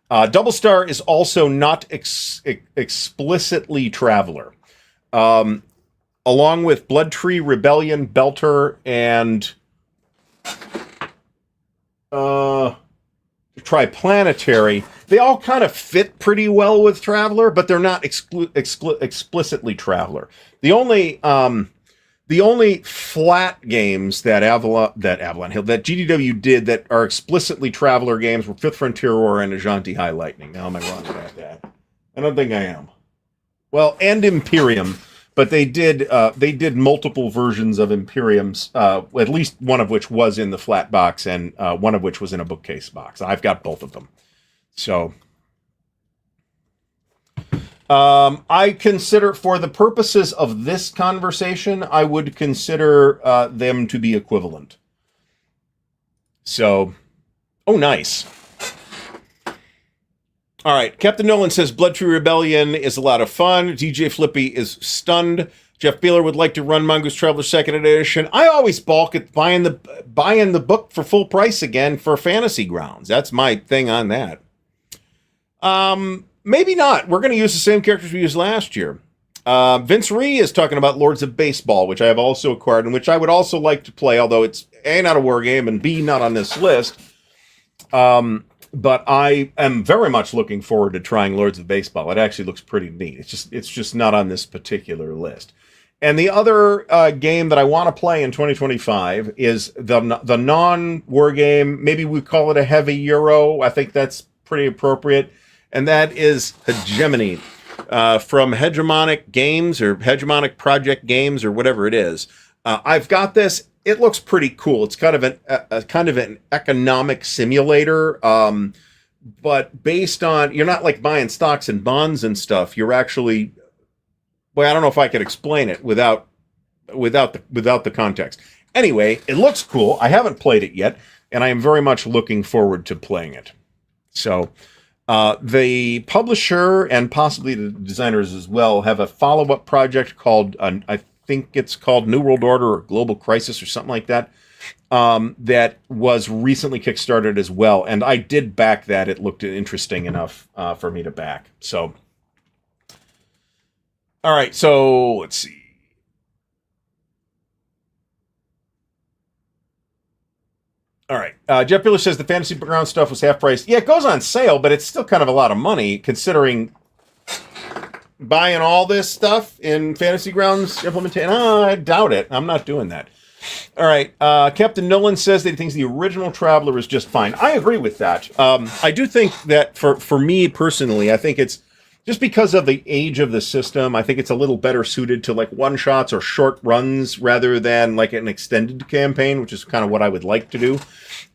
Double Star is also not explicitly Traveler. Along with Blood Tree, Rebellion, Belter, and Triplanetary, they all kind of fit pretty well with Traveler, but they're not explicitly Traveler. The only flat games that GDW did that are explicitly Traveler games were Fifth Frontier War and Ashanti High Lightning. Now am I wrong about that? I don't think I am. Well, and Imperium, but they did multiple versions of Imperiums, at least one of which was in the flat box and one of which was in a bookcase box. I've got both of them. So I consider, for the purposes of this conversation, I would consider them to be equivalent. So, oh, nice. All right, Captain Nolan says Blood Tree Rebellion is a lot of fun. DJ Flippy is stunned. Jeff Beeler would like to run Mongoose Traveler 2nd Edition. I always balk at buying the book for full price again for Fantasy Grounds. That's my thing on that. Maybe not. We're going to use the same characters we used last year. Vince Ree is talking about Lords of Baseball, which I have also acquired and which I would also like to play, although it's A, not a war game, and B, not on this list. But I am very much looking forward to trying Lords of Baseball. It actually looks pretty neat. It's just not on this particular list. And the other game that I want to play in 2025 is the non-war game. Maybe we call it a heavy Euro. I think that's pretty appropriate. And that is Hegemony from Hegemonic Games or Hegemonic Project Games or whatever it is. I've got this. It looks pretty cool. It's kind of an economic simulator, but based on, you're not like buying stocks and bonds and stuff. You're actually, well, I don't know if I could explain it without the context. Anyway, it looks cool. I haven't played it yet, and I am very much looking forward to playing it. So, the publisher and possibly the designers as well have a follow-up project called, I think it's called New World Order or Global Crisis or something like that, that was recently kickstarted as well. And I did back that. It looked interesting enough for me to back. So, all right. So let's see. All right. Jeff Bueller says the Fantasy Ground stuff was half price. Yeah, it goes on sale, but it's still kind of a lot of money considering buying all this stuff in Fantasy Grounds implementation. I doubt it. I'm not doing that. All right. Captain Nolan says that he thinks the original Traveler is just fine. I agree with that. I do think that for me personally, I think it's just because of the age of the system, I think it's a little better suited to like one-shots or short runs rather than like an extended campaign, which is kind of what I would like to do.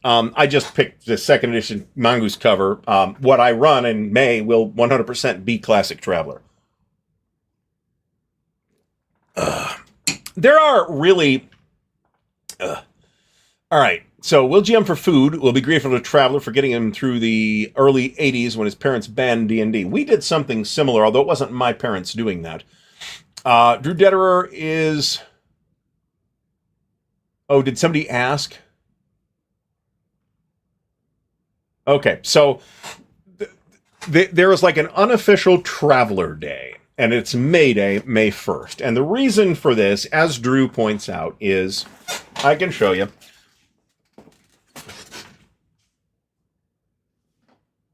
I just picked the second edition Mongoose cover. What I run in May will 100% be Classic Traveler. There are really... all right. So, Will GM for Food will be grateful to Traveler for getting him through the early 80s when his parents banned D&D. We did something similar, although it wasn't my parents doing that. Drew Detterer is... Oh, did somebody ask? Okay, so there is like an unofficial Traveler Day. And it's May Day, May 1st. And the reason for this, as Drew points out, is... I can show you.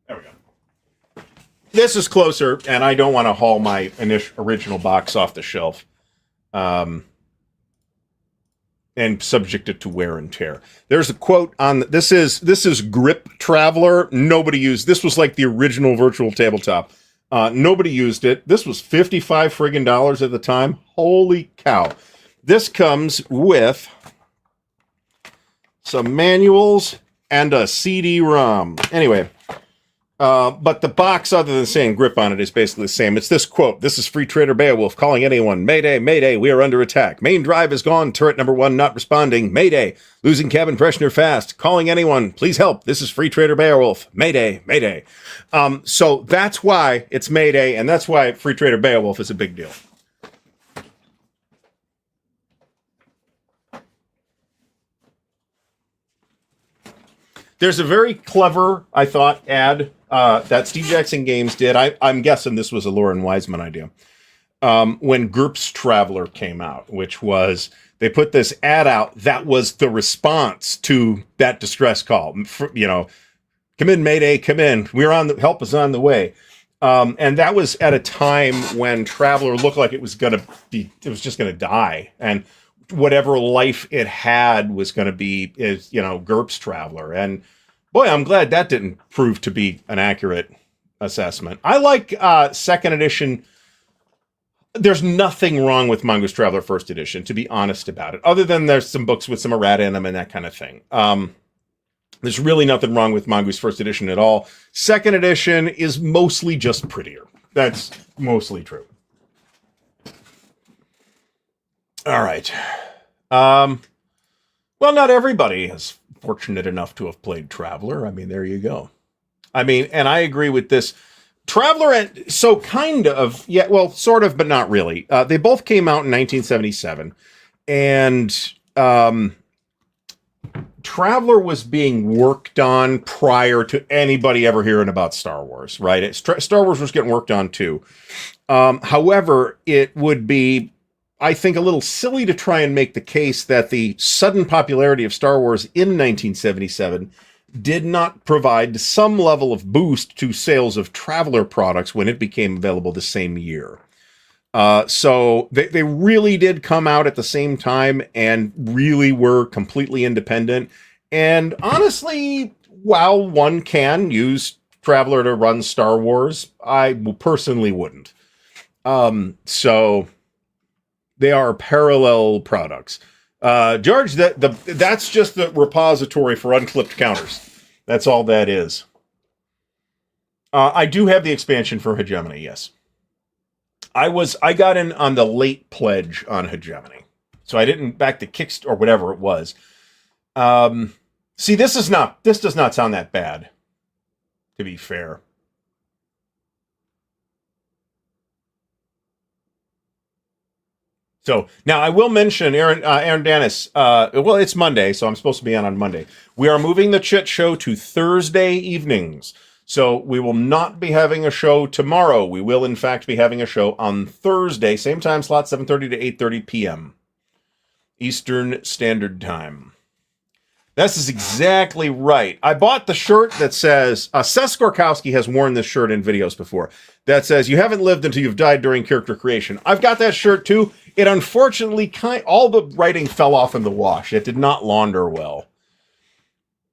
There we go. This is closer, and I don't want to haul my original box off the shelf. And subject it to wear and tear. There's a quote on... This is Grip Traveler. Nobody used... This was like the original virtual tabletop. Nobody used it. This was $55 friggin' at the time. Holy cow. This comes with some manuals and a CD-ROM. Anyway, but the box, other than saying Grip on it, is basically the same. It's this quote. This is Free Trader Beowulf calling anyone. Mayday, Mayday, we are under attack. Main drive is gone. Turret number 1 not responding. Mayday, losing cabin freshener fast. Calling anyone. Please help. This is Free Trader Beowulf. Mayday, Mayday. So that's why it's Mayday, and that's why Free Trader Beowulf is a big deal. There's a very clever, I thought, ad that Steve Jackson Games did. I'm guessing this was a Lauren Wiseman idea. When GURPS Traveler came out, which was, they put this ad out that was the response to that distress call. You know, come in, Mayday, come in. We're on the help is on the way. And that was at a time when Traveler looked like it was just going to die. And whatever life it had was going to be, GURPS Traveler. And boy, I'm glad that didn't prove to be an accurate assessment. I like second edition. There's nothing wrong with Mongoose Traveler first edition, to be honest about it, other than there's some books with some errata in them and that kind of thing. There's really nothing wrong with Mongoose first edition at all. Second edition is mostly just prettier. That's mostly true. All right. Well, not everybody is fortunate enough to have played Traveler. I mean, there you go. I mean, and I agree with this. Traveler, and so kind of, yeah, well, sort of, but not really. They both came out in 1977, and Traveler was being worked on prior to anybody ever hearing about Star Wars, right? Star Wars was getting worked on too. However, it would be, I think, a little silly to try and make the case that the sudden popularity of Star Wars in 1977 did not provide some level of boost to sales of Traveler products when it became available the same year. So they really did come out at the same time and really were completely independent. And honestly, while one can use Traveler to run Star Wars, I personally wouldn't. So they are parallel products. George, that's just the repository for unclipped counters. That's all that is. I do have the expansion for Hegemony, yes. I got in on the late pledge on Hegemony. So I didn't back the Kickstarter or whatever it was. See, this does not sound that bad, to be fair. So now I will mention Aaron Dennis. Well, it's Monday, so I'm supposed to be on Monday. We are moving the Chit Show to Thursday evenings. So we will not be having a show tomorrow. We will, in fact, be having a show on Thursday, same time slot, 7:30 to 8:30 p.m. Eastern Standard Time. This is exactly right. I bought the shirt that says, Seth Skorkowski has worn this shirt in videos before, that says, "You haven't lived until you've died during character creation." I've got that shirt too. It unfortunately, all the writing fell off in the wash. It did not launder well.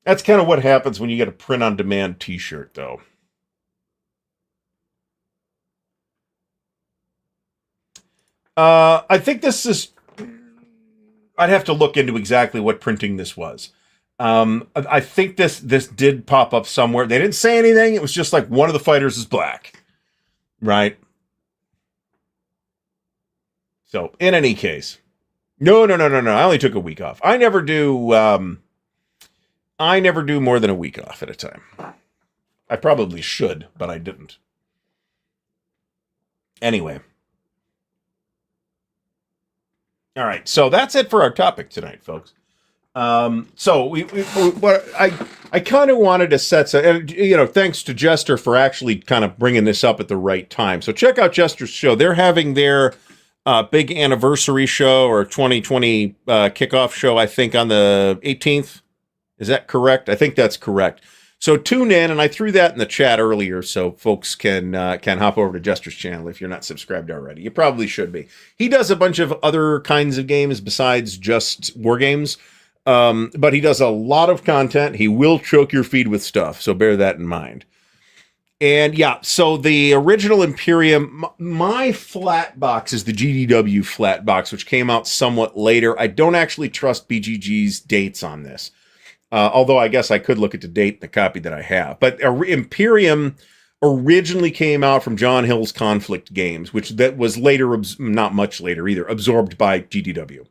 That's kind of what happens when you get a print-on-demand t-shirt, though. I think this is... I'd have to look into exactly what printing this was. I think this did pop up somewhere. They didn't say anything. It was just like one of the fighters is black. Right? So, in any case. No. I only took a week off. I never do more than a week off at a time. I probably should, but I didn't. Anyway. All right, so that's it for our topic tonight, folks. So I kind of wanted to set some, thanks to Jester for actually kind of bringing this up at the right time. So check out Jester's show. They're having their big anniversary show or 2020 kickoff show, I think, on the 18th. Is that correct? I think that's correct. So tune in, and I threw that in the chat earlier, so folks can hop over to Jester's channel if you're not subscribed already. You probably should be. He does a bunch of other kinds of games besides just war games, but he does a lot of content. He will choke your feed with stuff, so bear that in mind. And yeah, so the original Imperium, my flat box is the GDW flat box, which came out somewhat later. I don't actually trust BGG's dates on this. Although I guess I could look at the date in the copy that I have. But Imperium originally came out from John Hill's Conflict Games, which that was later, not much later either, absorbed by GDW.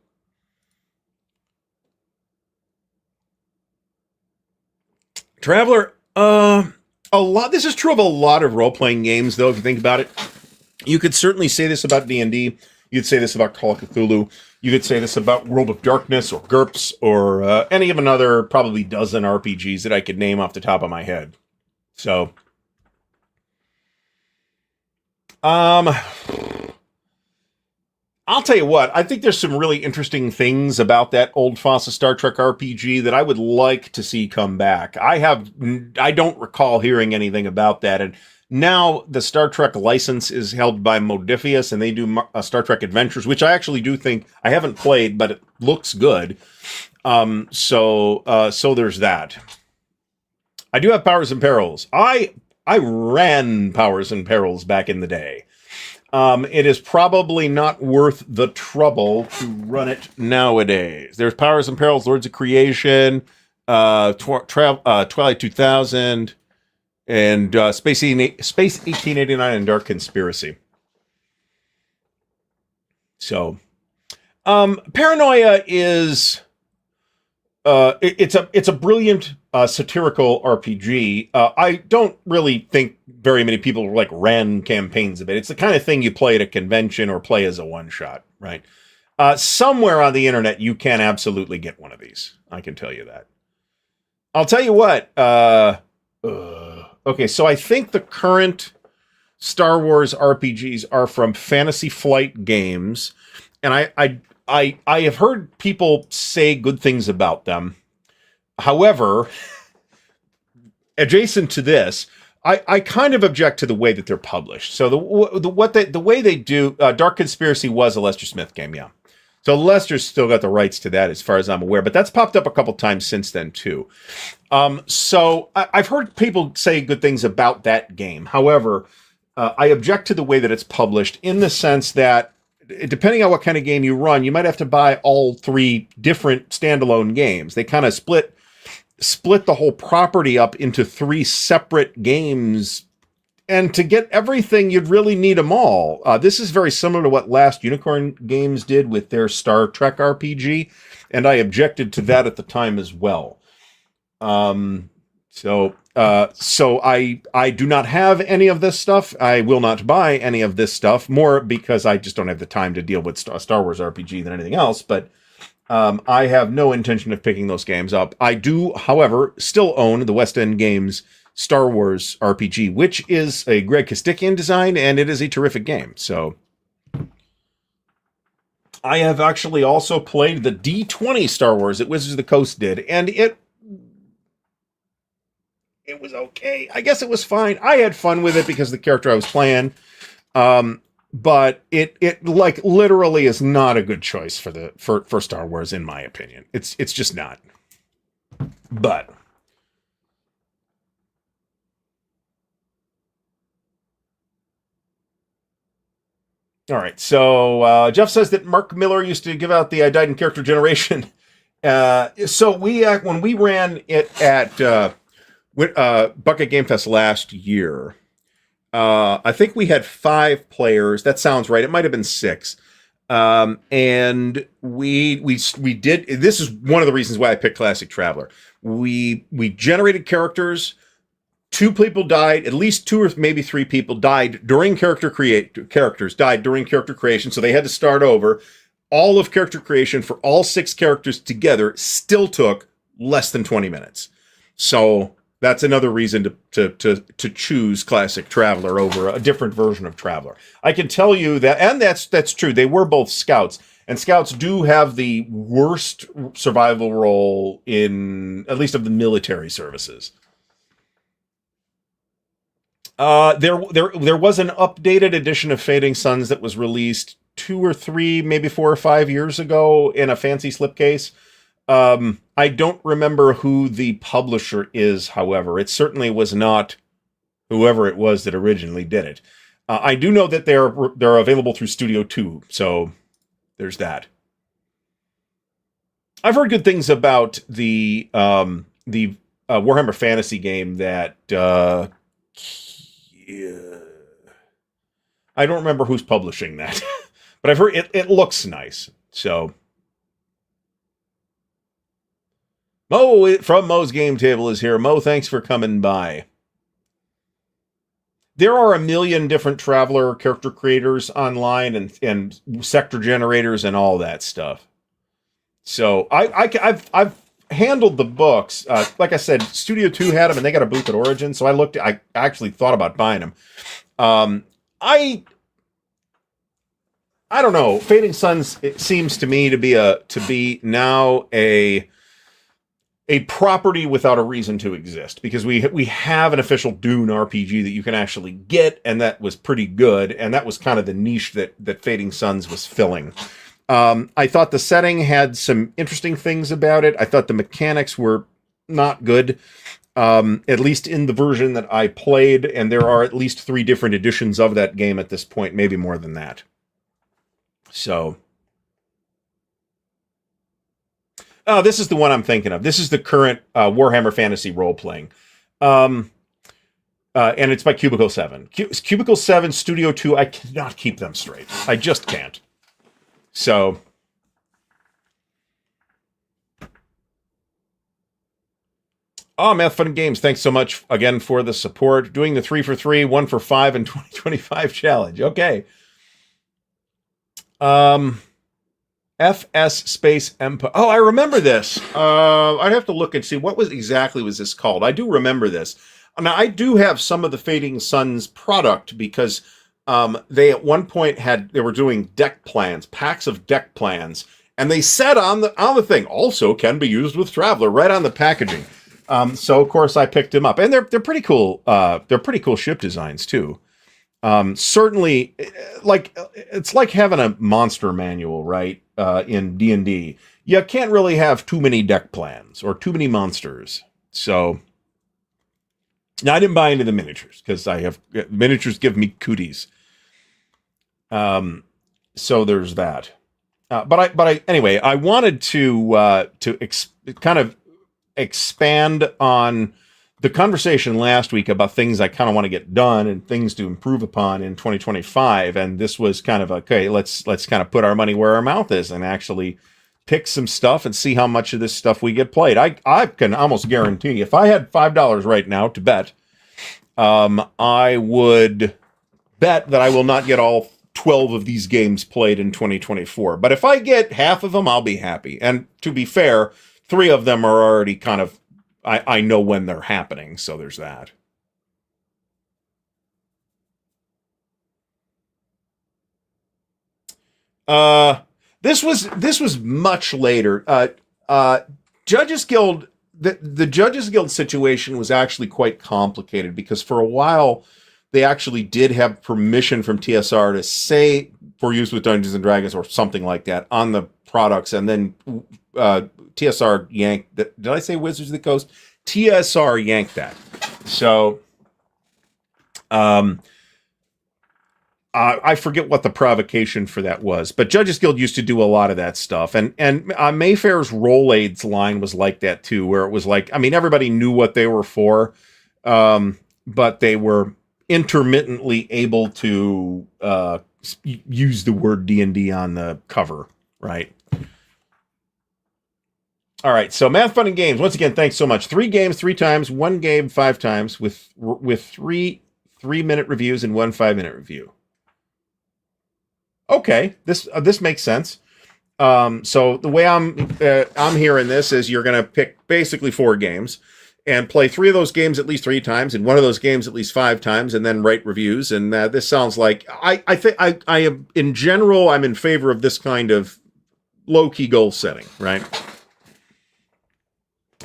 Traveler, this is true of a lot of role-playing games, though, if you think about it. You could certainly say this about D&D. You'd say this about Call of Cthulhu. You could say this about World of Darkness or GURPS or any of another probably dozen RPGs that I could name off the top of my head. So, I'll tell you what, I think there's some really interesting things about that old fossil Star Trek RPG that I would like to see come back. I don't recall hearing anything about that, and now the Star Trek license is held by Modiphius, and they do Star Trek Adventures, which I actually do think I haven't played, but it looks good. So there's that. I do have Powers and Perils. I ran Powers and Perils back in the day. It is probably not worth the trouble to run it nowadays. There's Powers and Perils, Lords of Creation, Twilight 2000. And Space 1889 and Dark Conspiracy. So, Paranoia is it's a brilliant satirical RPG. I don't really think very many people ran campaigns of it. It's the kind of thing you play at a convention or play as a one-shot, right? Somewhere on the internet, you can absolutely get one of these. I can tell you that. I'll tell you what. Okay, so I think the current Star Wars RPGs are from Fantasy Flight Games, and I have heard people say good things about them. However, adjacent to this, I kind of object to the way that they're published. So the way they do Dark Conspiracy was a Lester Smith game, yeah. So Lester's still got the rights to that, as far as I'm aware, but that's popped up a couple times since then too. So I've heard people say good things about that game. However, I object to the way that it's published in the sense that, depending on what kind of game you run, you might have to buy all 3 different standalone games. They kind of split the whole property up into 3 separate games, and to get everything, you'd really need them all. This is very similar to what Last Unicorn Games did with their Star Trek RPG, and I objected to that at the time as well. So I do not have any of this stuff. I will not buy any of this stuff, more because I just don't have the time to deal with Star Wars RPG than anything else, but I have no intention of picking those games up. I do, however, still own the West End Games Star Wars RPG, which is a Greg Kostikian design, and it is a terrific game. So I have actually also played the D20 Star Wars that Wizards of the Coast did, and it was okay. I guess it was fine. I had fun with it because of the character I was playing. But it like literally is not a good choice for Star Wars, in my opinion. It's just not. But all right. So Jeff says that Mark Miller used to give out the I Died in Character Generation. So when we ran it at Bucket Game Fest last year, I think we had 5 players. That sounds right. It might have been 6. And we did. This is one of the reasons why I picked Classic Traveler. We generated characters. 2 people died. At least 2 or maybe 3 people died during characters died during character creation. So they had to start over. All of character creation for all 6 characters together still took less than 20 minutes. So that's another reason to choose Classic Traveler over a different version of Traveler. I can tell you that, and that's true. They were both scouts, and scouts do have the worst survival role in, at least of the military services. There was an updated edition of Fading Suns that was released 2 or 3, maybe 4 or 5 years ago in a fancy slipcase. I don't remember who the publisher is, however. It certainly was not whoever it was that originally did it. I do know that they're available through Studio 2, so there's that. I've heard good things about the Warhammer Fantasy game that I don't remember who's publishing that, but I've heard it looks nice. So Mo from Mo's Game Table is here. Mo, thanks for coming by. There are a million different Traveler character creators online and sector generators and all that stuff. So I've handled the books. Like I said, Studio 2 had them and they got a booth at Origin. So I actually thought about buying them. I don't know. Fading Suns, it seems to me to be now a property without a reason to exist, because we have an official Dune RPG that you can actually get, and that was pretty good, and that was kind of the niche that Fading Suns was filling. I thought the setting had some interesting things about it. I thought the mechanics were not good, at least in the version that I played, and there are at least 3 different editions of that game at this point, maybe more than that. So this is the one I'm thinking of. This is the current Warhammer Fantasy role-playing. And it's by Cubicle 7. Cubicle 7, Studio 2, I cannot keep them straight. I just can't. So Math Fun Games, thanks so much again for the support. Doing the 3 for 3, 1 for 5, and 2025 challenge. Okay. FS Space Empire. Oh, I remember this. I'd have to look and see what was this called. I do remember this. Now, I do have some of the Fading Suns product because they at one point they were doing deck plans, packs of deck plans, and they said on the thing, also can be used with Traveler, right on the packaging. So of course I picked them up, and they're pretty cool. They're pretty cool ship designs too. Certainly, like it's like having a monster manual, right? In D&D, you can't really have too many deck plans or too many monsters. So now I didn't buy into the miniatures because I have miniatures give me cooties. So there's that. But anyway, I wanted to kind of expand on the conversation last week about things I kind of want to get done and things to improve upon in 2025. And this was kind of okay, let's kind of put our money where our mouth is and actually pick some stuff and see how much of this stuff we get played. I can almost guarantee if I had $5 right now to bet, I would bet that I will not get all 12 of these games played in 2024. But if I get half of them, I'll be happy. And to be fair, 3 of them are already kind of, I know when they're happening, so there's that. This was much later. Judges Guild, the Judges Guild situation was actually quite complicated because for a while they actually did have permission from TSR to say for use with Dungeons and Dragons or something like that on the products, and then TSR yanked that. Did I say Wizards of the Coast? TSR yanked that. So I forget what the provocation for that was, but Judges Guild used to do a lot of that stuff. And Mayfair's Roll Aids line was like that too, where it was like, I mean, everybody knew what they were for, but they were intermittently able to use the word D&D on the cover, right? All right, so Math, Fun, and Games. Once again, thanks so much. 3 games, 3 times, 1 game, 5 times, with 3 3-minute reviews and 1 5-minute review. Okay, this makes sense. So the way I'm hearing this is you're going to pick basically 4 games and play 3 of those games at least 3 times, and 1 of those games at least 5 times, and then write reviews. And this sounds like I think I am in general I'm in favor of this kind of low key goal setting, right?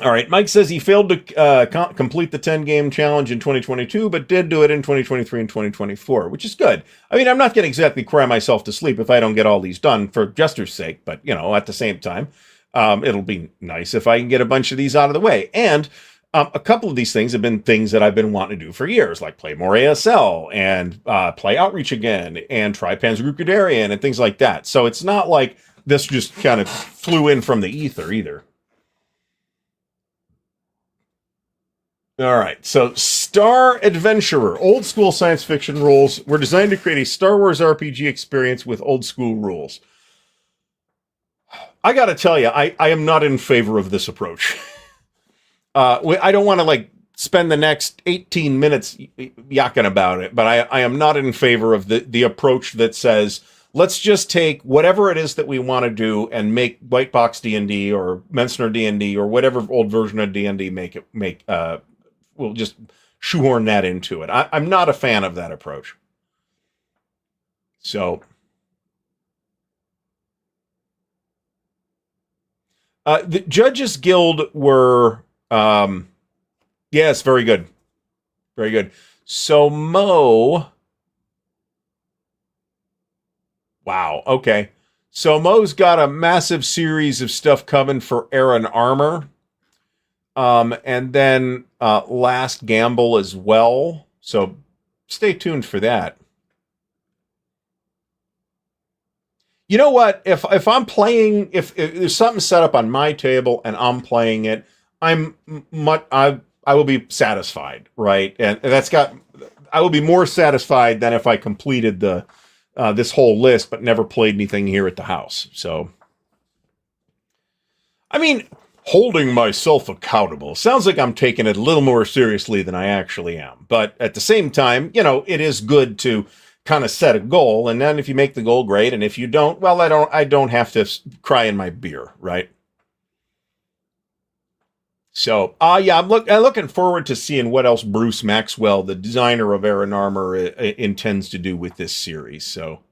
All right, Mike says he failed to complete the 10-game challenge in 2022, but did do it in 2023 and 2024, which is good. I mean, I'm not going to exactly cry myself to sleep if I don't get all these done for Jester's sake, but, you know, at the same time, it'll be nice if I can get a bunch of these out of the way. And a couple of these things have been things that I've been wanting to do for years, like play more ASL and play Outreach again and try Panzer Guderian and things like that. So it's not like this just kind of flew in from the ether either. All right, so Star Adventurer, old school science fiction rules were designed to create a Star Wars RPG experience with old school rules. I gotta tell you, I am not in favor of this approach. I don't want to like spend the next 18 minutes yakking about it, but I am not in favor of the approach that says, let's just take whatever it is that we want to do and make White Box D&D or Mensner D&D or whatever old version of D&D we'll just shoehorn that into it. I'm not a fan of that approach. So, the Judges Guild were, yes, very good. Very good. So, Mo, wow, okay. So, Mo's got a massive series of stuff coming for Aaron Armor. And then Last Gamble as well. So stay tuned for that. You know what? If I'm playing, if there's something set up on my table and I'm playing it, I will be satisfied, right? And I will be more satisfied than if I completed this whole list but never played anything here at the house. So, I mean, holding myself accountable sounds like I'm taking it a little more seriously than I actually am. But at the same time, you know, it is good to kind of set a goal. And then if you make the goal, great. And if you don't, well, I don't have to cry in my beer, right? So, yeah, I'm looking forward to seeing what else Bruce Maxwell, the designer of Aaron Armor, intends to do with this series. So,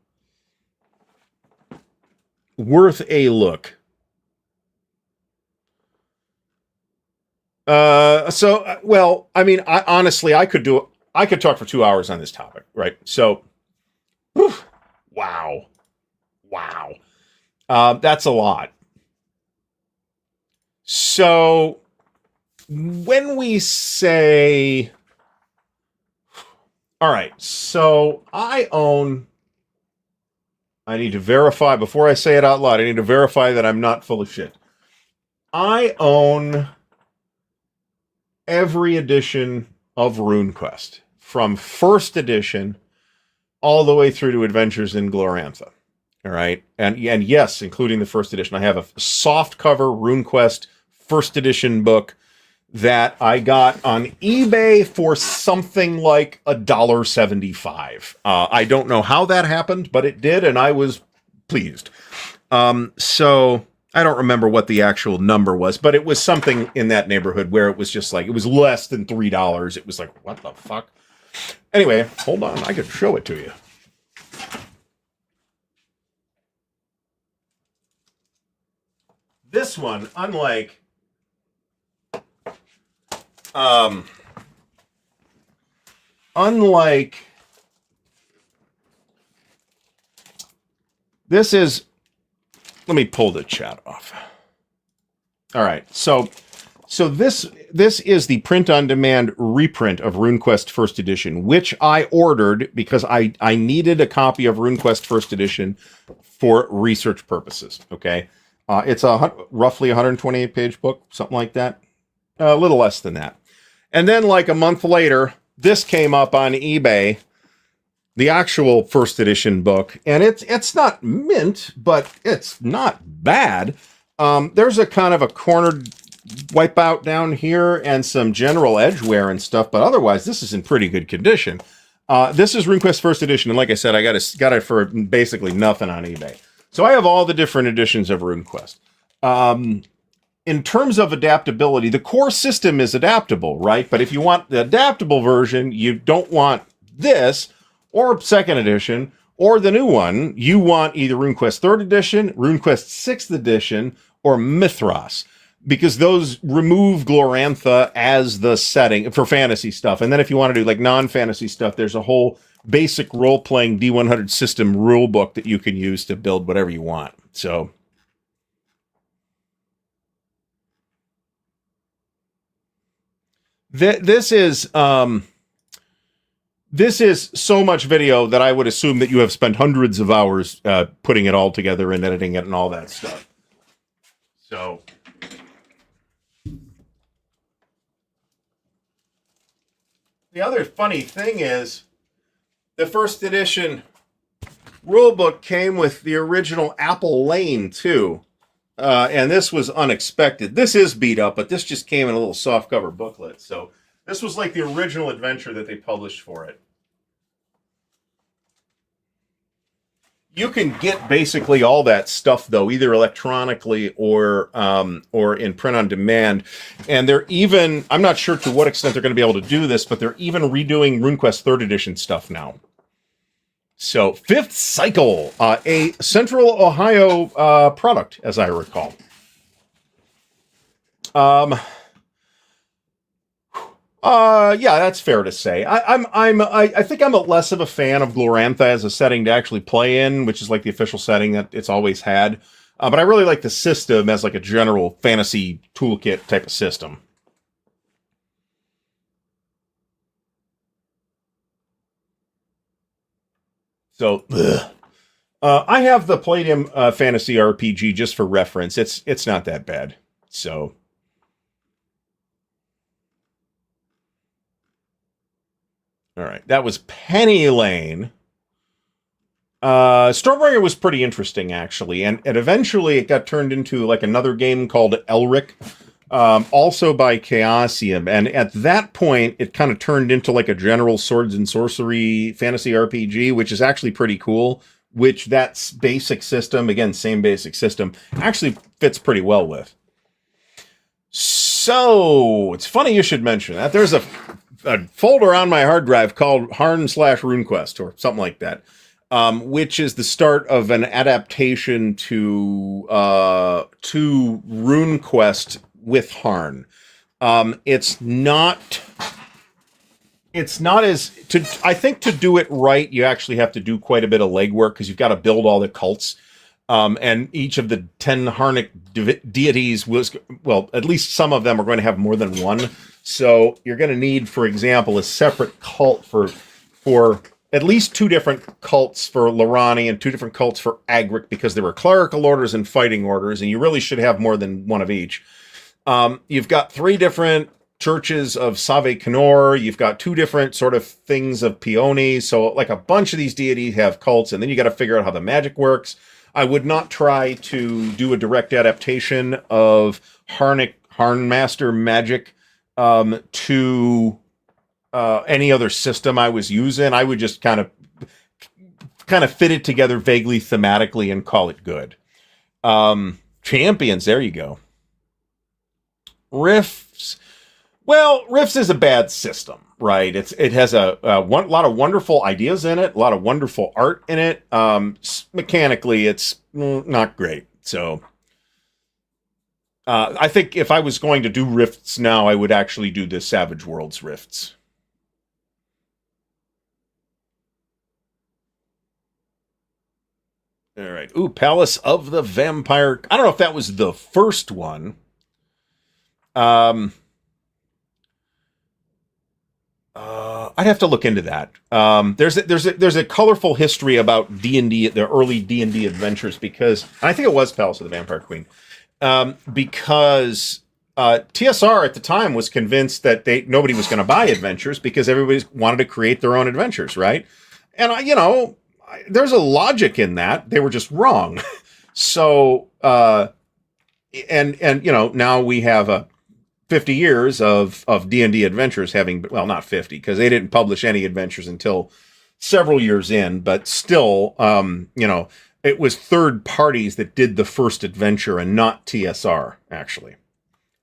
worth a look. Well, I mean, honestly, I could talk for 2 hours on this topic, right? So, whew, wow, wow, that's a lot. So, when we say, all right, so I need to verify before I say it out loud. I need to verify that I'm not full of shit. I own every edition of RuneQuest from first edition all the way through to Adventures in Glorantha. All right. And yes, including the first edition. I have a soft cover RuneQuest first edition book that I got on eBay for something like $1.75. I don't know how that happened, but it did, and I was pleased. So I don't remember what the actual number was, but it was something in that neighborhood where it was just like, it was less than $3. It was like, what the fuck? Anyway, hold on. I could show it to you. This one, unlike this is, let me pull the chat off. All right, so this is the print-on-demand reprint of RuneQuest First Edition, which I ordered because I needed a copy of RuneQuest First Edition for research purposes. Okay, it's a roughly 128-page book, something like that, a little less than that. And then, like a month later, this came up on eBay, the actual first edition book, and it's not mint, but it's not bad. There's a kind of a cornered wipeout down here and some general edge wear and stuff, but otherwise, this is in pretty good condition. This is RuneQuest First Edition, and like I said, I got it for basically nothing on eBay. So I have all the different editions of RuneQuest. In terms of adaptability, the core system is adaptable, right? But if you want the adaptable version, you don't want this, or second edition, or the new one. You want either RuneQuest 3rd edition, RuneQuest 6th edition, or Mithras, because those remove Glorantha as the setting for fantasy stuff. And then if you want to do like non-fantasy stuff, there's a whole basic role-playing D100 system rule book that you can use to build whatever you want. So this is so much video that I would assume that you have spent hundreds of hours putting it all together and editing it and all that stuff. So the other funny thing is the first edition rulebook came with the original Apple Lane too. And this was unexpected. This is beat up, but this just came in a little soft cover booklet. So this was like the original adventure that they published for it. You can get basically all that stuff though, either electronically or in print on demand. And they're even, I'm not sure to what extent they're going to be able to do this, but they're even redoing RuneQuest 3rd edition stuff now. So, Fifth Cycle, a Central Ohio product, as I recall. Yeah, that's fair to say. I think I'm less of a fan of Glorantha as a setting to actually play in, which is like the official setting that it's always had. But I really like the system as like a general fantasy toolkit type of system. So, I have the Palladium Fantasy RPG just for reference. It's not that bad. So, all right, that was Penny Lane. Stormbringer was pretty interesting actually, and eventually it got turned into like another game called Elric, also by Chaosium, and at that point it kind of turned into like a general swords and sorcery fantasy RPG, which is actually pretty cool, which that basic system, again, same basic system, actually fits pretty well with. So it's funny you should mention that. There's a folder on my hard drive called Harn/RuneQuest or something like that, which is the start of an adaptation to RuneQuest with Harn. It's not as to. I think to do it right, you actually have to do quite a bit of legwork because you've got to build all the cults. And each of the 10 Harnic deities was, well, at least some of them are going to have more than one. So you're going to need, for example, a separate cult for at least 2 different cults for Lorani and 2 different cults for Agric, because there were clerical orders and fighting orders, and you really should have more than one of each. You've got 3 different churches of Save Canor. You've got 2 different sort of things of Peony. So like a bunch of these deities have cults, and then you got to figure out how the magic works. I would not try to do a direct adaptation of Harnmaster magic to any other system I was using. I would just kind of fit it together vaguely thematically and call it good. Champions, there you go. Rifts. Well, Rifts is a bad system, right? It has a lot of wonderful ideas in it, a lot of wonderful art in it. Mechanically, it's not great. So I think if I was going to do Rifts now, I would actually do the Savage Worlds Rifts. All right. Ooh, Palace of the Vampire. I don't know if that was the first one. I'd have to look into that. There's a colorful history about D&D, the early D&D adventures, because I think it was Palace of the Vampire Queen, because TSR at the time was convinced that nobody was going to buy adventures because everybody wanted to create their own adventures, right? And there's a logic in that. They were just wrong. So now we have 50 years of D&D adventures having, well, not 50, because they didn't publish any adventures until several years in, but still, it was third parties that did the first adventure and not TSR, actually.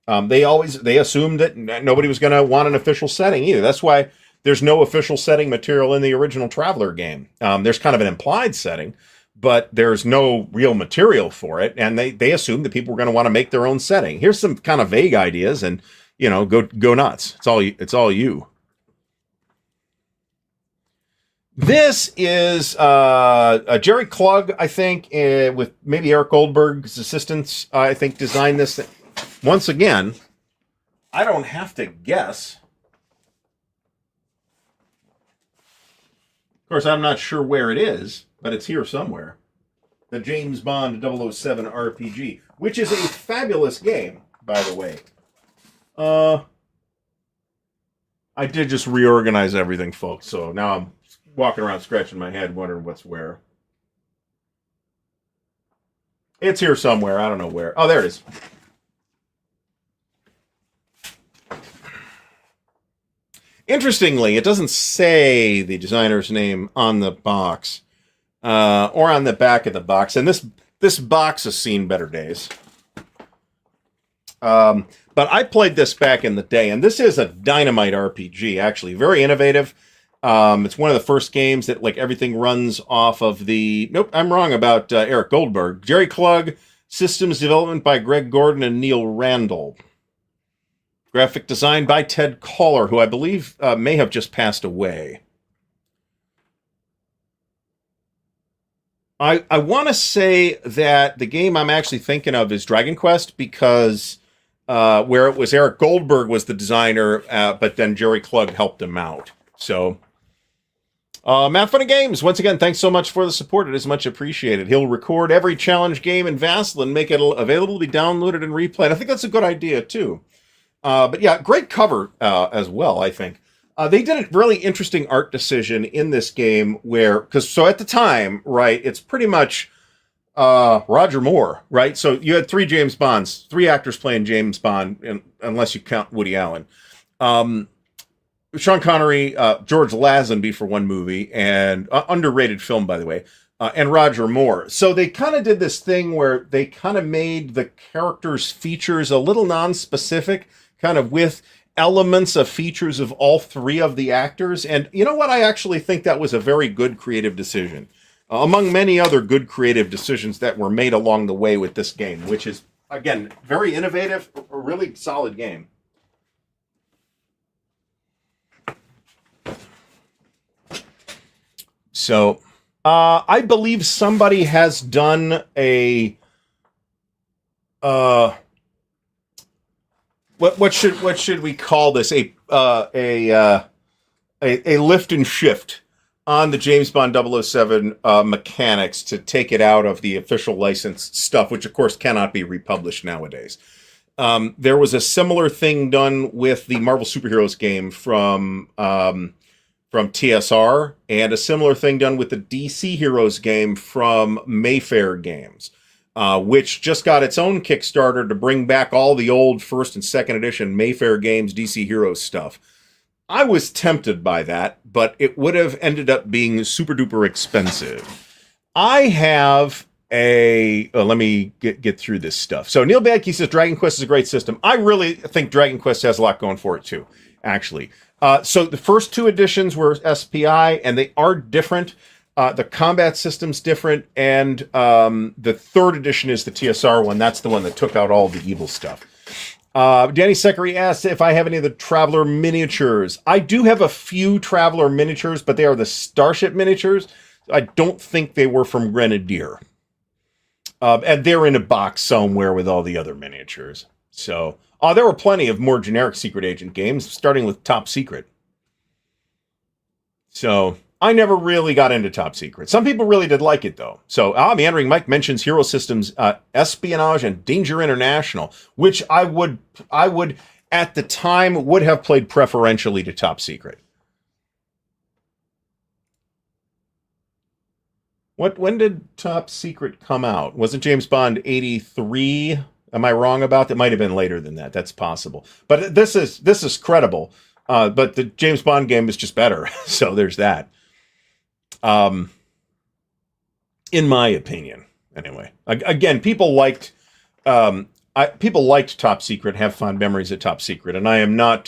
They assumed that nobody was going to want an official setting either. That's why there's no official setting material in the original Traveler game. There's kind of an implied setting, but there's no real material for it, and they assumed that people were going to want to make their own setting. Here's some kind of vague ideas, and go nuts. It's all you. This is Jerry Klug, I think, with maybe Eric Goldberg's assistance. I think designed this. Once again, I don't have to guess. Of course, I'm not sure where it is, but it's here somewhere. The James Bond 007 RPG, which is a fabulous game, by the way. I did just reorganize everything, folks, so now I'm walking around scratching my head wondering what's where. It's here somewhere. I don't know where. Oh, there it is. Interestingly, it doesn't say the designer's name on the box or on the back of the box. And this box has seen better days. But I played this back in the day, and this is a dynamite RPG, actually. Very innovative. It's one of the first games that everything runs off of the... Nope, I'm wrong about Eric Goldberg. Jerry Klug, systems development by Greg Gordon and Neil Randall. Graphic design by Ted Koller, who I believe may have just passed away. I want to say that the game I'm actually thinking of is Dragon Quest, because where it was Eric Goldberg was the designer, but then Jerry Klug helped him out. So, Matt Funny Games, once again, thanks so much for the support. It is much appreciated. He'll record every challenge game in Vassal and make it available to be downloaded and replayed. I think that's a good idea, too. But yeah, great cover as well, I think. They did a really interesting art decision in this game so at the time, right, it's pretty much Roger Moore, right? So you had 3 James Bonds, 3 actors playing James Bond, unless you count Woody Allen. Sean Connery, George Lazenby for one movie, and underrated film, by the way, and Roger Moore. So they kind of did this thing where they kind of made the characters' features a little non-specific, kind of with elements of features of all 3 of the actors. And you know what? I actually think that was a very good creative decision. Among many other good creative decisions that were made along the way with this game, which is, again, very innovative, a really solid game. So, I believe somebody has done a what should we call this? A lift and shift on the James Bond 007 mechanics to take it out of the official licensed stuff, which of course cannot be republished nowadays. There was a similar thing done with the Marvel Superheroes game from TSR, and a similar thing done with the DC Heroes game from Mayfair Games, which just got its own Kickstarter to bring back all the old first and second edition Mayfair Games DC Heroes stuff. I was tempted by that, but it would have ended up being super duper expensive. I have let me get through this stuff. So Neil Badke says Dragon Quest is a great system. I really think Dragon Quest has a lot going for it too, actually. So the first two editions were SPI, and they are different. The combat system's different, and the third edition is the TSR one. That's the one that took out all the evil stuff. Danny Seckery asks if I have any of the Traveler miniatures. I do have a few Traveler miniatures, but they are the Starship miniatures. I don't think they were from Grenadier. And they're in a box somewhere with all the other miniatures. So, there were plenty of more generic Secret Agent games, starting with Top Secret. So, I never really got into Top Secret. Some people really did like it, though. So, Meandering Mike mentions Hero Systems, Espionage, and Danger International, which I would, at the time, would have played preferentially to Top Secret. When did Top Secret come out? Wasn't James Bond 83? Am I wrong about that? Might have been later than that. That's possible. But this is credible. But the James Bond game is just better. So there's that. In my opinion, anyway. Again, people liked Top Secret, have fond memories of Top Secret, and I am not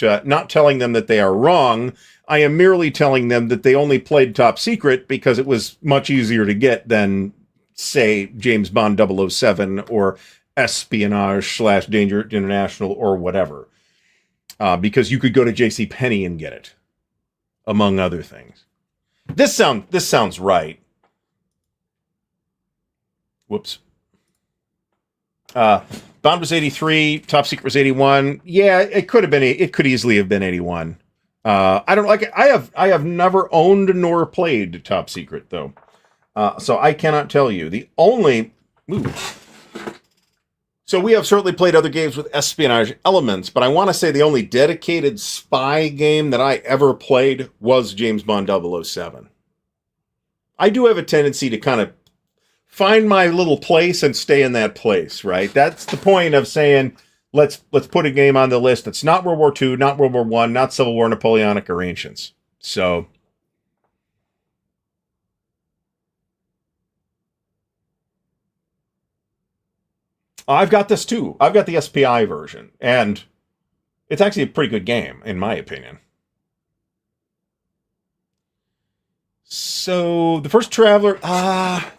telling them that they are wrong. I am merely telling them that they only played Top Secret because it was much easier to get than, say, James Bond 007 or Espionage / Danger International or whatever. Because you could go to JCPenney and get it, among other things. This sounds right. Whoops. Bond was 83. Top Secret was 81. Yeah, it could have been. It could easily have been 81. I don't like it. I have never owned nor played Top Secret though, so I cannot tell you. The only so we have certainly played other games with espionage elements, but I want to say the only dedicated spy game that I ever played was James Bond 007. I do have a tendency to kind of find my little place and stay in that place, right? That's the point of saying, let's put a game on the list that's not World War II, not World War I, not Civil War, Napoleonic, or Ancients. So, I've got this too. I've got the SPI version, and it's actually a pretty good game, in my opinion. So, the first Traveler, I'd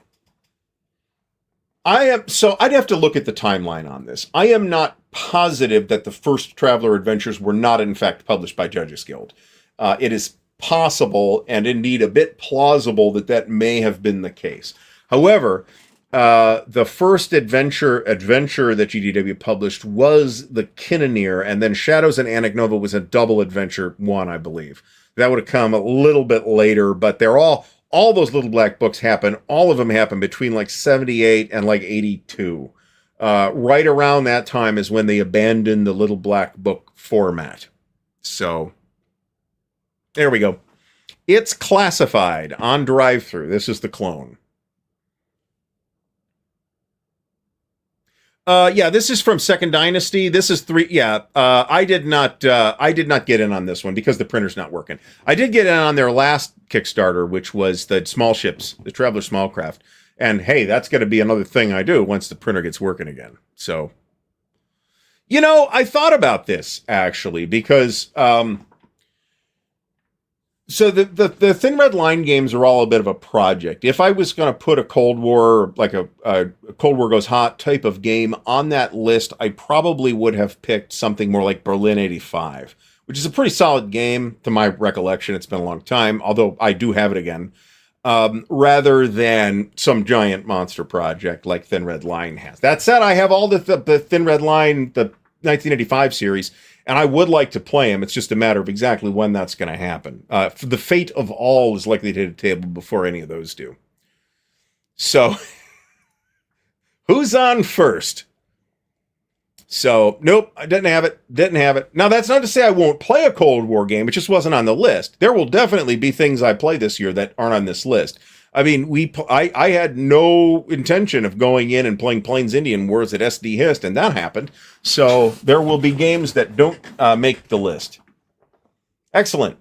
have to look at the timeline on this. I am not positive that the first Traveler Adventures were not in fact published by Judges Guild. It is possible, and indeed a bit plausible, that may have been the case. However, the first adventure that GDW published was the Kinnaneer, and then Shadows and Anagnova was a double adventure one, I believe. That would have come a little bit later, but they're all those Little Black Books happen. All of them happen between like 78 and like 82. Right around that time is when they abandoned the Little Black Book format. So, there we go. It's classified on drive-thru. This is the clone. Yeah, this is from Second Dynasty. This is 3. Yeah, I did not get in on this one because the printer's not working. I did get in on their last Kickstarter, which was the small ships, the Traveler Smallcraft. And hey, that's going to be another thing I do once the printer gets working again. So, I thought about this actually because, so the Thin Red Line games are all a bit of a project. If I was going to put a Cold War, like a Cold War Goes Hot type of game on that list, I probably would have picked something more like Berlin 85, which is a pretty solid game to my recollection. It's been a long time, although I do have it again. rather than some giant monster project like Thin Red Line has. That said, I have all the Thin Red Line, the 1985 series, and I would like to play them. It's just a matter of exactly when that's going to happen. The Fate of All is likely to hit a table before any of those do. So, who's on first? So, nope, I didn't have it. Now, that's not to say I won't play a Cold War game. It just wasn't on the list. There will definitely be things I play this year that aren't on this list. I mean, I had no intention of going in and playing Plains Indian Wars at SD Hist, and that happened. So, there will be games that don't make the list. Excellent.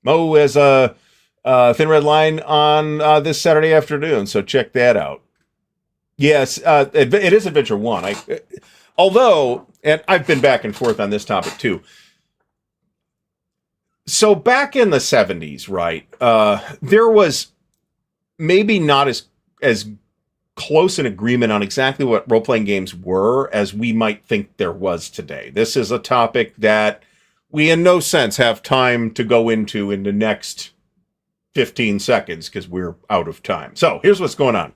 Mo has a Thin Red Line on this Saturday afternoon, so check that out. Yes, it is Adventure 1. Although, and I've been back and forth on this topic too. So back in the 70s, right, there was maybe not as close an agreement on exactly what role-playing games were as we might think there was today. This is a topic that we in no sense have time to go into in the next 15 seconds because we're out of time. So here's what's going on.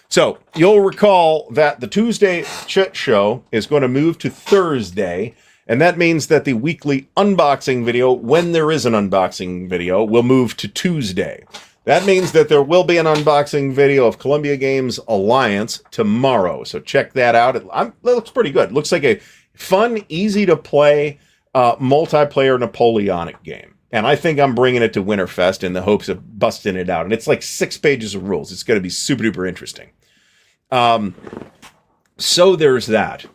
So, you'll recall that the Tuesday Chit Show is going to move to Thursday, and that means that the weekly unboxing video, when there is an unboxing video, will move to Tuesday. That means that there will be an unboxing video of Columbia Games Alliance tomorrow, so check that out. It looks pretty good. It looks like a fun, easy-to-play, multiplayer Napoleonic game. And I think I'm bringing it to Winterfest in the hopes of busting it out. And it's like 6 pages of rules. It's going to be super-duper interesting. So there's that.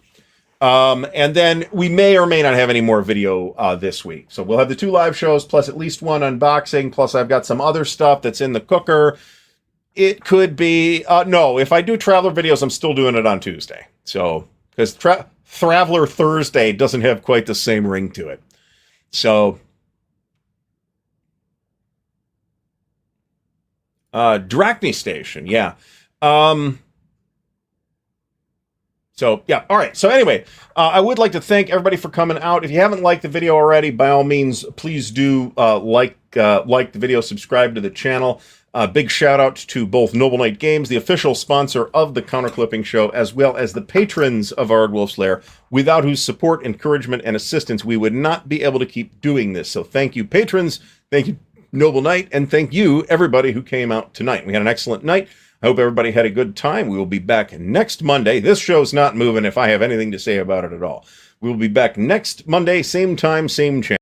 And then we may or may not have any more video this week. So we'll have the 2 live shows, plus at least 1 unboxing, plus I've got some other stuff that's in the cooker. It could be... no, if I do Traveler videos, I'm still doing it on Tuesday. So, because Traveler Thursday doesn't have quite the same ring to it. So... Drachny Station, yeah. So, yeah, all right. So anyway, I would like to thank everybody for coming out. If you haven't liked the video already, by all means, please do like the video, subscribe to the channel. Big shout out to both Noble Knight Games, the official sponsor of the Counterclipping Show, as well as the patrons of Ardwulf's Lair, without whose support, encouragement, and assistance, we would not be able to keep doing this. So thank you, patrons. Thank you, Noble Knight, and thank you, everybody who came out tonight. We had an excellent night. I hope everybody had a good time. We will be back next Monday. This show's not moving if I have anything to say about it at all. We will be back next Monday, same time, same channel.